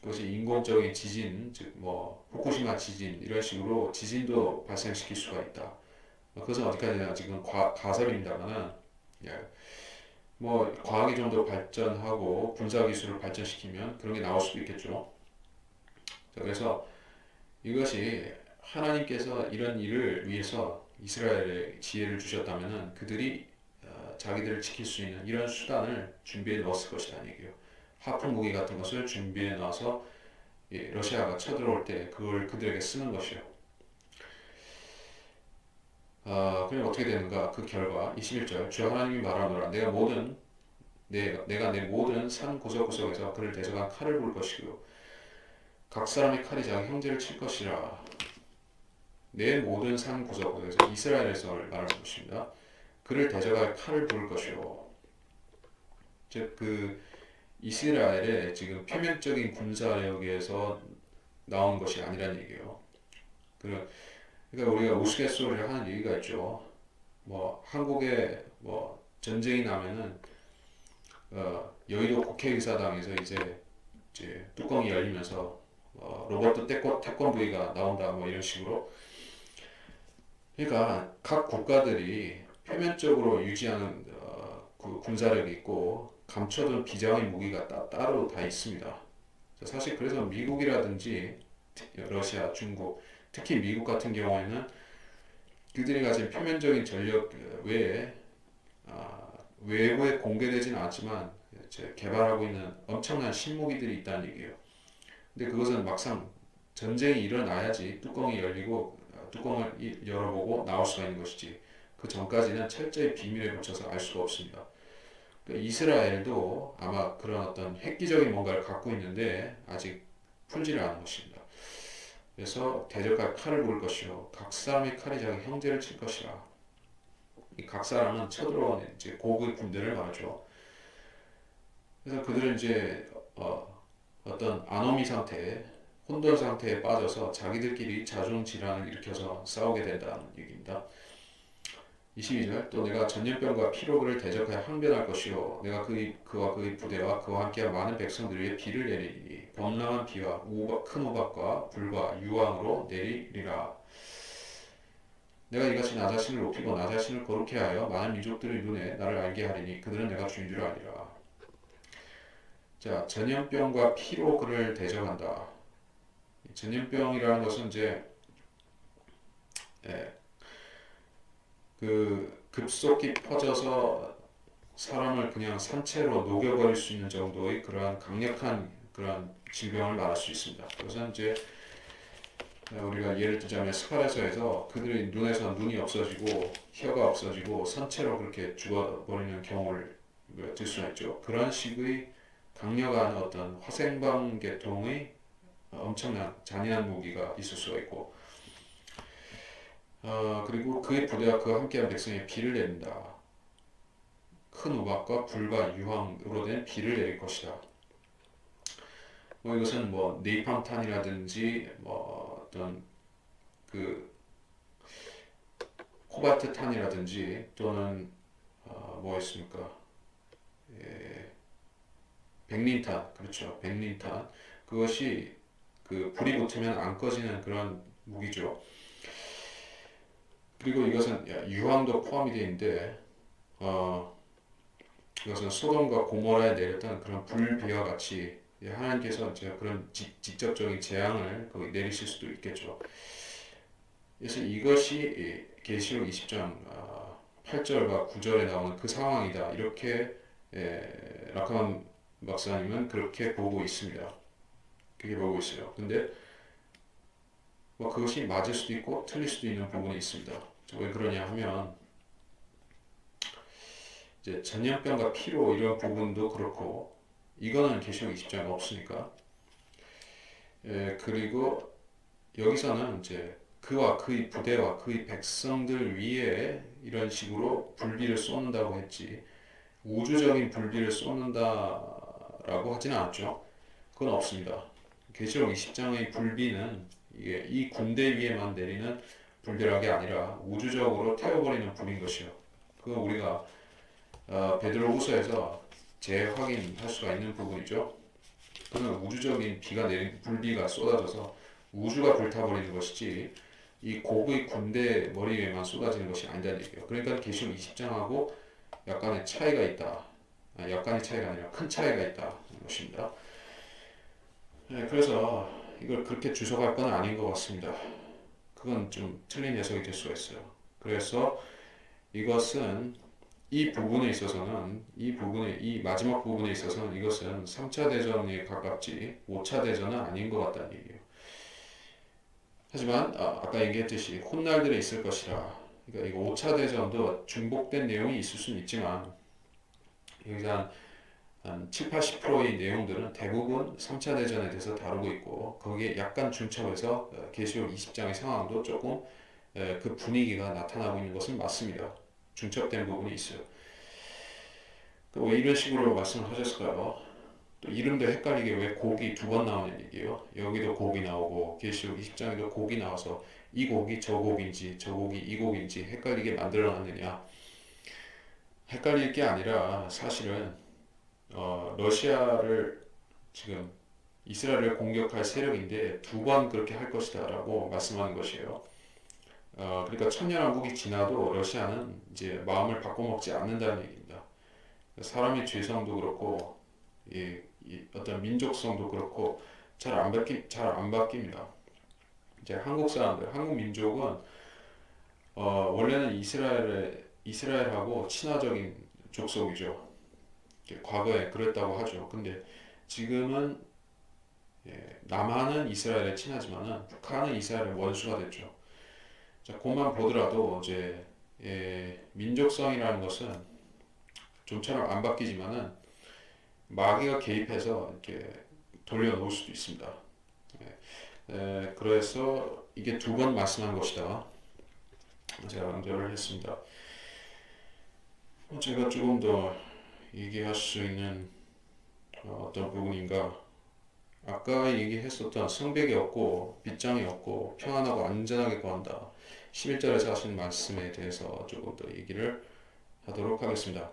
그것이 인공적인 지진, 즉 뭐 후쿠시마 지진 이런 식으로 지진도 발생시킬 수가 있다. 그것은 어디까지나 지금 가설입니다만은 예. 뭐 과학이 좀 더 발전하고 분석 기술을 발전시키면 그런 게 나올 수도 있겠죠. 자, 그래서 이것이 하나님께서 이런 일을 위해서 이스라엘에 지혜를 주셨다면은 그들이 자기들을 지킬 수 있는 이런 수단을 준비해 놓았을 것이라는 얘기예요. 하프 무기 같은 것을 준비해 놔서 러시아가 쳐들어올 때 그걸 그들에게 쓰는 것이요. 그럼 어떻게 되는가? 그 결과 21절 주 하나님이 말하노라 내가 내 모든 산 구석구석에서 그를 대적한 칼을 부을 것이고 각 사람의 칼이 자기 형제를 칠 것이라. 내 모든 산 구석구석에서 이스라엘에서 말하는 것입니다. 그를 대적할 칼을 부을 것이요. 즉 그 이스라엘의 지금 표면적인 군사력에서 나온 것이 아니란 얘기예요. 그러니까 우리가 우스갯소리를 하는 얘기가 있죠. 뭐 한국에 뭐 전쟁이 나면은 여의도 국회의사당에서 이제 뚜껑이 열리면서 로버트 태권브이가 나온다 뭐 이런 식으로. 그러니까 각 국가들이 표면적으로 유지하는 그 군사력이 있고 감춰둔 비장의 무기가 따로 다 있습니다. 사실 그래서 미국이라든지 러시아, 중국, 특히 미국 같은 경우에는 그들이 가진 표면적인 전력 외에 외부에 공개되지는 않지만 이제 개발하고 있는 엄청난 신무기들이 있다는 얘기예요. 근데 그것은 막상 전쟁이 일어나야지 뚜껑이 열리고 뚜껑을 열어보고 나올 수가 있는 것이지 그 전까지는 철저히 비밀에 붙여서 알 수가 없습니다. 그러니까 이스라엘도 아마 그런 어떤 획기적인 뭔가를 갖고 있는데 아직 풀지를 않은 것입니다. 그래서 대적할 칼을 부을 것이요 각 사람의 칼이 자기 형제를 칠 것이라. 이 각 사람은 쳐들어온 이제 고국의 군대를 말하죠. 그래서 그들은 이제 어떤 아노미 상태, 혼돈 상태에 빠져서 자기들끼리 자존질환을 일으켜서 싸우게 된다는 얘기입니다. 22절 또 내가 전염병과 피로그를 대적하여 항변할 것이요 내가 그와 그의 부대와 그와 함께한 많은 백성들 위에 비를 내리니 범람한 비와 큰 우박과 불과 유황으로 내리리라. 내가 이같이 나 자신을 높이고 나 자신을 거룩해 하여 많은 민족들의 눈에 나를 알게 하리니 그들은 내가 주인 줄 아리라. 자, 전염병과 피로그를 대적한다. 전염병이라는 것은 이제 예, 그 급속히 퍼져서 사람을 그냥 산채로 녹여버릴 수 있는 정도의 그러한 강력한 그런 질병을 말할 수 있습니다. 그것은 이제 우리가 예를 들자면 스칼에서에서 그들의 눈에서 눈이 없어지고 혀가 없어지고 산채로 그렇게 죽어버리는 경우를 들 수가 있죠. 그런 식의 강력한 어떤 화생방 계통의 엄청난 잔인한 무기가 있을 수가 있고 그리고 그의 부대와 그와 함께한 백성의 비를 내린다. 큰 우박과 불과 유황으로 된 비를 내릴 것이다. 뭐 이것은 뭐 네이팜탄이라든지 뭐 어떤 그 코발트탄이라든지 또는 뭐 있습니까? 예, 백린탄 그렇죠. 백린탄 그것이 그 불이 붙으면 안 꺼지는 그런 무기죠. 그리고 이것은 유황도 포함이 되어 있는데 이것은 소돔과 고모라에 내렸던 그런 불비와 같이 하나님께서 이제 그런 직접적인 재앙을 거기 내리실 수도 있겠죠. 그래서 이것이 계시록 20장 8절과 9절에 나오는 그 상황이다. 이렇게 라카만 박사님은 그렇게 보고 있습니다. 그렇게 보고 있어요. 근데 뭐 그것이 맞을 수도 있고 틀릴 수도 있는 부분이 있습니다. 왜 그러냐 하면 이제 전염병과 피로 이런 부분도 그렇고 이거는 계시록 20장에 없으니까 그리고 여기서는 이제 그와 그의 부대와 그의 백성들 위에 이런 식으로 불비를 쏟는다고 했지 우주적인 불비를 쏟는다라고 하지는 않았죠. 그건 없습니다. 계시록 20장의 불비는 이게 이 군대 위에만 내리는 불비라는 게 아니라 우주적으로 태워버리는 불인 것이요. 그건 우리가 베드로후서에서 재확인할 수가 있는 부분이죠. 그는 우주적인 비가 내린 불비가 쏟아져서 우주가 불타버리는 것이지 이 고국의 군대 머리 위에만 쏟아지는 것이 아니다는 얘기예요. 그러니까 계시록 20장하고 약간의 차이가 있다. 약간의 차이가 아니라 큰 차이가 있다는 것입니다. 그래서 이걸 그렇게 주석할 건 아닌 것 같습니다. 그건 좀 틀린 해석이 될 수가 있어요. 그래서 이것은 이 부분에 있어서는 이 마지막 부분에 있어서는 이것은 3차 대전에 가깝지 5차 대전은 아닌 것 같다는 얘기예요. 하지만 아까 얘기했듯이 훗날들에 있을 것이라. 그러니까 이거 5차 대전도 중복된 내용이 있을 수는 있지만 여기서 한 7, 80%의 내용들은 대부분 3차 대전에 대해서 다루고 있고 거기에 약간 중첩해서 계시록 20장의 상황도 조금 그 분위기가 나타나고 있는 것은 맞습니다. 중첩된 부분이 있어요. 왜 이런 식으로 말씀을 하셨을까요? 또 이름도 헷갈리게 왜 곡이 두 번 나오는 얘기예요. 여기도 곡이 나오고 계시록 20장에도 곡이 나와서 이 곡이 저 곡인지 저 곡이 이 곡인지 헷갈리게 만들어놨느냐. 헷갈릴 게 아니라 사실은 러시아를 지금 이스라엘을 공격할 세력인데 두 번 그렇게 할 것이다 라고 말씀하는 것이에요. 그러니까 천년왕국이 지나도 러시아는 이제 마음을 바꿔먹지 않는다는 얘기입니다. 사람의 죄성도 그렇고 이 어떤 민족성도 그렇고 잘 안 바뀝니다. 이제 한국 사람들, 한국 민족은 원래는 이스라엘하고 친화적인 족속이죠. 과거에 그랬다고 하죠. 근데 지금은 남한은 이스라엘에 친하지만은 북한은 이스라엘의 원수가 됐죠. 자, 그것만 보더라도 이제 민족성이라는 것은 좀처럼 안 바뀌지만은 마귀가 개입해서 이렇게 돌려놓을 수도 있습니다. 그래서 이게 두 번 말씀한 것이다. 제가 강조를 했습니다. 제가 조금 더 얘기할 수 있는 어떤 부분인가? 아까 얘기했었던 성벽이 없고 빗장이 없고 평안하고 안전하게 거한다. 11절에서 하신 말씀에 대해서 조금 더 얘기를 하도록 하겠습니다.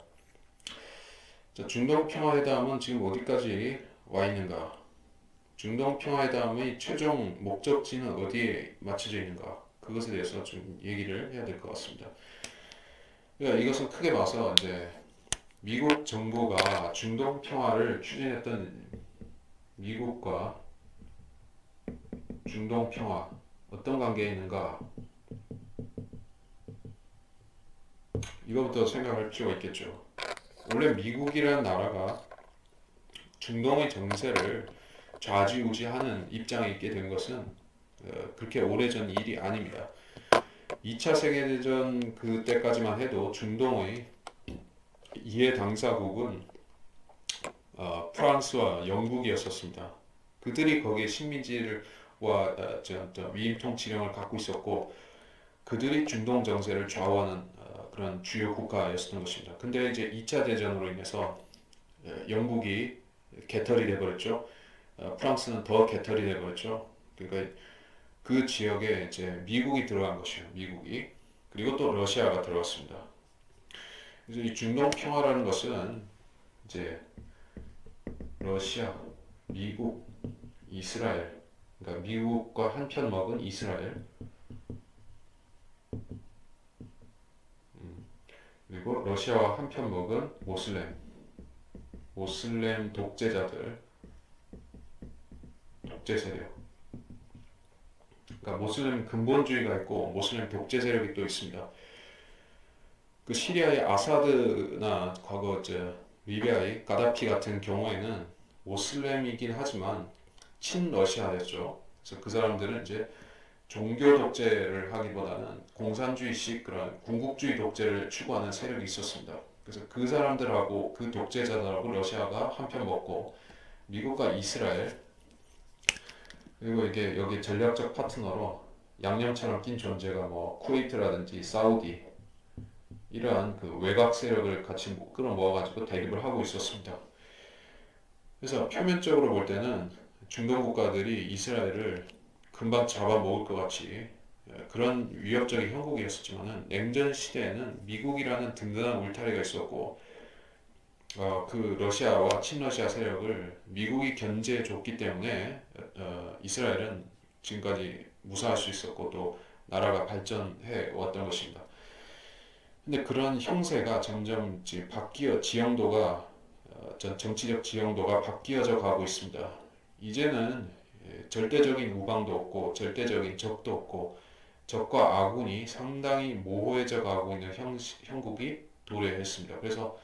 자, 중동평화회담은 지금 어디까지 와 있는가? 중동평화회담의 최종 목적지는 어디에 맞춰져 있는가? 그것에 대해서 좀 얘기를 해야 될 것 같습니다. 그러니까 이것은 크게 봐서 이제 미국 정부가 중동평화를 추진했던 미국과 중동평화 어떤 관계에 있는가? 이거부터 생각할 필요가 있겠죠. 원래 미국이라는 나라가 중동의 정세를 좌지우지하는 입장에 있게 된 것은 그렇게 오래전 일이 아닙니다. 2차 세계대전 그때까지만 해도 중동의 이해 당사국은 프랑스와 영국이었었습니다. 그들이 거기에 식민지와 위임 통치령을 갖고 있었고 그들이 중동 정세를 좌우하는 그런 주요 국가였었던 것입니다. 근데 이제 2차 대전으로 인해서 영국이 개털이 돼버렸죠. 프랑스는 더 개털이 돼버렸죠. 그러니까 그 지역에 이제 미국이 들어간 것이에요. 미국이. 그리고 또 러시아가 들어갔습니다. 그래서 이 중동 평화라는 것은 이제 러시아, 미국, 이스라엘, 그러니까 미국과 한편 먹은 이스라엘, 그리고 러시아와 한편 먹은 모슬렘 독재자들, 독재 세력. 그러니까 모슬렘 근본주의가 있고 모슬렘 독재 세력이 또 있습니다. 그 시리아의 아사드나 과거 리비아의 가다피 같은 경우에는 모슬렘이긴 하지만 친러시아였죠. 그래서 그 사람들은 이제 종교 독재를 하기보다는 공산주의식 그런 군국주의 독재를 추구하는 세력이 있었습니다. 그래서 그 사람들하고 그 독재자들하고 러시아가 한편 먹고 미국과 이스라엘 그리고 이게 여기 전략적 파트너로 양념처럼 낀 존재가 뭐 쿠웨이트라든지 사우디 이러한 그 외곽 세력을 같이 끌어모아가지고 대립을 하고 있었습니다. 그래서 표면적으로 볼 때는 중동 국가들이 이스라엘을 금방 잡아먹을 것 같이 그런 위협적인 형국이었었지만은 냉전 시대에는 미국이라는 든든한 울타리가 있었고 그 러시아와 친러시아 세력을 미국이 견제해 줬기 때문에 이스라엘은 지금까지 무사할 수 있었고 또 나라가 발전해 왔던 것입니다. 근데 그런 형세가 점점 이제 바뀌어 지형도가 정치적 지형도가 바뀌어져 가고 있습니다. 이제는 절대적인 우방도 없고 절대적인 적도 없고 적과 아군이 상당히 모호해져 가고 있는 형국이 도래했습니다. 그래서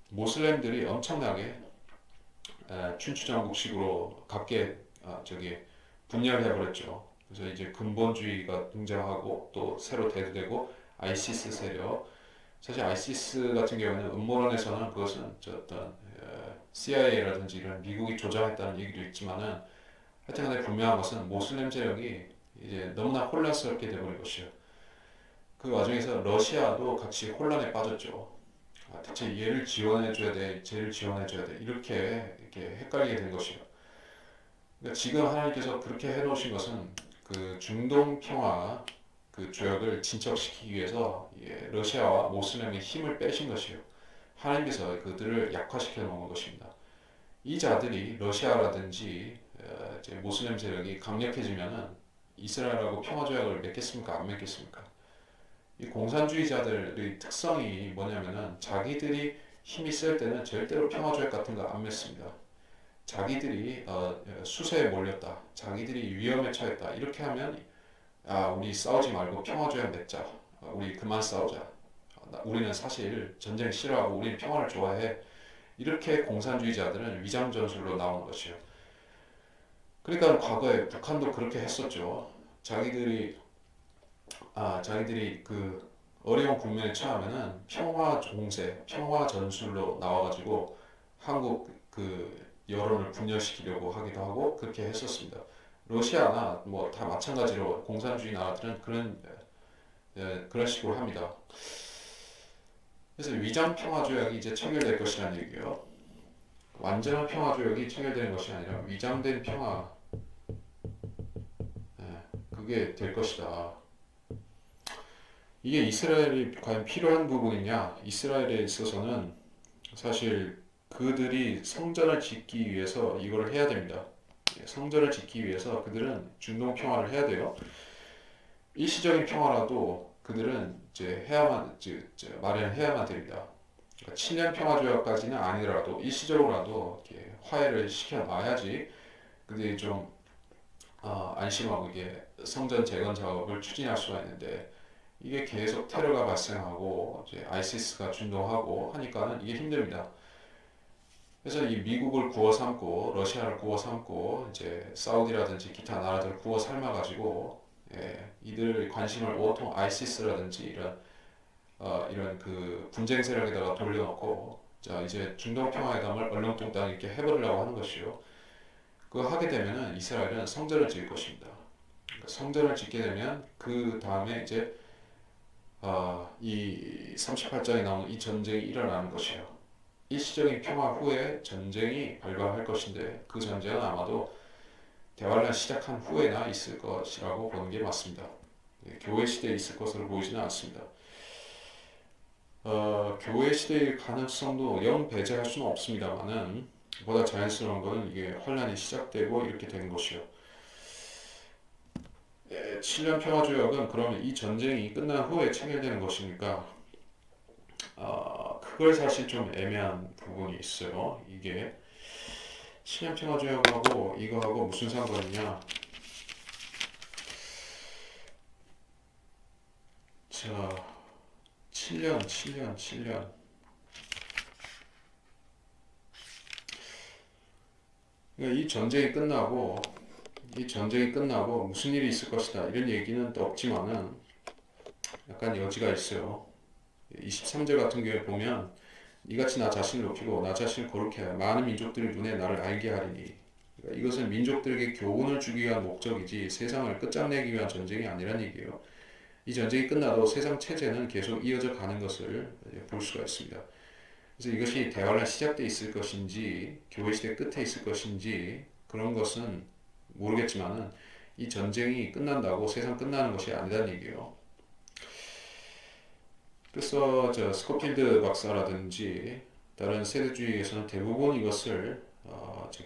모슬렘들이 엄청나게 춘추전국식으로 각계 분열해 버렸죠. 그래서 이제 근본주의가 등장하고 또 새로 대두되고 아이시스 세력. 사실 아이시스 같은 경우는 음모론에서는 그것은 어떤 CIA라든지 이런 미국이 조작했다는 얘기도 있지만은 하여튼간에 분명한 것은 모슬렘 세력이 이제 너무나 혼란스럽게 되버린 것이요. 그 와중에서 러시아도 같이 혼란에 빠졌죠. 대체 얘를 지원해줘야 돼, 쟤를 지원해줘야 돼 이렇게 헷갈리게 된 것이요. 그러니까 지금 하나님께서 그렇게 해놓으신 것은 그 중동 평화 그 조약을 진척시키기 위해서 러시아와 모슬렘의 힘을 빼신 것이요. 하나님께서 그들을 약화시켜 놓은 것입니다. 이 자들이 러시아라든지 이제 모슬렘 세력이 강력해지면은 이스라엘하고 평화조약을 맺겠습니까? 안 맺겠습니까? 이 공산주의자들의 특성이 뭐냐면은 자기들이 힘이 셀 때는 절대로 평화조약 같은 거 안 맺습니다. 자기들이 수세에 몰렸다, 자기들이 위험에 처했다 이렇게 하면 우리 싸우지 말고 평화조약 맺자, 우리 그만 싸우자, 우리는 사실 전쟁 싫어하고 우리는 평화를 좋아해 이렇게 공산주의자들은 위장 전술로 나오는 것이에요. 그러니까 과거에 북한도 그렇게 했었죠. 자기들이 그 어려운 국면에 처하면은 평화 공세, 평화 전술로 나와가지고 한국 그 여론을 분열시키려고 하기도 하고 그렇게 했었습니다. 러시아나 뭐 다 마찬가지로 공산주의 나라들은 그런 식으로 합니다. 그래서 위장 평화 조약이 이제 체결될 것이라는 얘기예요. 완전한 평화 조약이 체결되는 것이 아니라 위장된 평화, 예, 그게 될 것이다. 이게 이스라엘이 과연 필요한 부분이냐? 이스라엘에 있어서는 사실 그들이 성전을 짓기 위해서 이거를 해야 됩니다. 성전을 짓기 위해서 그들은 중동 평화를 해야 돼요. 일시적인 평화라도 그들은 이제 마련해야만 됩니다. 그러니까 7년 평화 조약까지는 아니더라도 일시적으로라도 이렇게 화해를 시켜놔야지 그들이 좀 안심하고 이게 성전 재건 작업을 추진할 수가 있는데 이게 계속 테러가 발생하고 이제 아이시스가 준동하고 하니까는 이게 힘듭니다. 그래서 이 미국을 구워 삶고 러시아를 구워 삶고 이제 사우디라든지 기타 나라들을 구워 삶아가지고 이들 관심을 온통 아이시스라든지 이런 그 분쟁 세력에다가 돌려놓고 자 이제 중동 평화회담을 얼렁뚱땅 이렇게 해버리려고 하는 것이요. 그거 하게 되면은 이스라엘은 성전을 지을 것입니다. 그러니까 성전을 짓게 되면 그 다음에 이제 이 38장에 나오는 이 전쟁이 일어나는 것이에요. 일시적인 평화 후에 전쟁이 발발할 것인데 그 전쟁은 아마도 대환란 시작한 후에나 있을 것이라고 보는 게 맞습니다. 교회 시대에 있을 것으로 보이지는 않습니다. 교회 시대의 가능성도 영 배제할 수는 없습니다만은 보다 자연스러운 것은 이게 환란이 시작되고 이렇게 되는 것이요. 7년 평화조약은 그러면 이 전쟁이 끝난 후에 체결되는 것이니까 그걸 사실 좀 애매한 부분이 있어요. 이게 7년 평화조약하고 이거하고 무슨 상관이냐? 자, 7년. 그러니까 이 전쟁이 끝나고 무슨 일이 있을 것이다 이런 얘기는 또 없지만은 약간 여지가 있어요. 23절 같은 경우에 보면 이같이 나 자신을 높이고 나 자신을 거룩해 하여 많은 민족들의 눈에 나를 알게 하리니 그러니까 이것은 민족들에게 교훈을 주기 위한 목적이지 세상을 끝장내기 위한 전쟁이 아니란 얘기예요. 이 전쟁이 끝나도 세상 체제는 계속 이어져 가는 것을 볼 수가 있습니다. 그래서 이것이 대화가 시작돼 있을 것인지 교회 시대 끝에 있을 것인지 그런 것은 모르겠지만은 이 전쟁이 끝난다고 세상 끝나는 것이 아니란 얘기예요. 그래서 스코필드 박사라든지 다른 세대주의에서는 대부분 이것을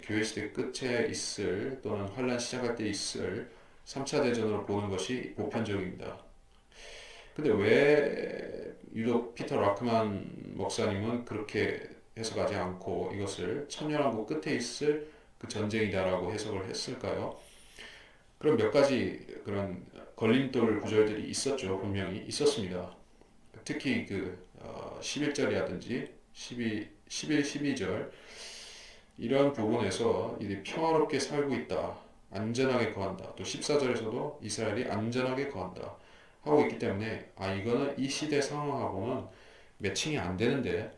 교회 시대 끝에 있을 또는 환란 시작할 때 있을 3차 대전으로 보는 것이 보편적입니다. 근데 왜 유독 피터 라크만 목사님은 그렇게 해석하지 않고 이것을 천년왕국 끝에 있을 그 전쟁이다라고 해석을 했을까요? 그런 몇 가지 그런 걸림돌 구절들이 있었죠. 분명히 있었습니다. 특히 그 11절이라든지 11, 12절 이런 부분에서 이들이 평화롭게 살고 있다. 안전하게 거한다. 또 14절에서도 이스라엘이 안전하게 거한다. 하고 있기 때문에 이거는 이 시대 상황하고는 매칭이 안 되는데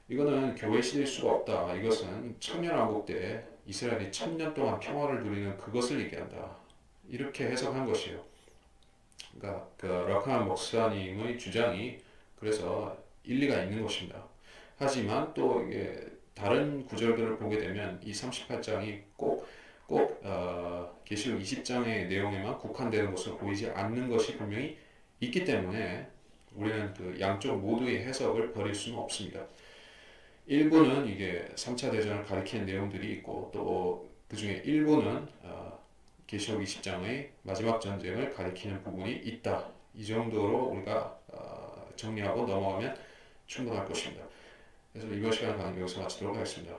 이거는 교회 시대일 수가 없다. 이것은 천년왕국 때 이스라엘이 1000년 동안 평화를 누리는 그것을 얘기한다. 이렇게 해석한 것이에요. 그러니까 그 락한 목사님의 주장이 그래서 일리가 있는 것입니다. 하지만 또 이게 다른 구절들을 보게 되면 이 38장이 꼭 계시록 20장의 내용에만 국한되는 것으로 보이지 않는 것이 분명히 있기 때문에 우리는 그 양쪽 모두의 해석을 버릴 수는 없습니다. 일부는 이게 3차 대전을 가리키는 내용들이 있고 또 그 중에 일부는 계시록 20장의 마지막 전쟁을 가리키는 부분이 있다. 이 정도로 우리가 정리하고 넘어가면 충분할 것입니다. 그래서 이번 시간은 여기서 마치도록 하겠습니다.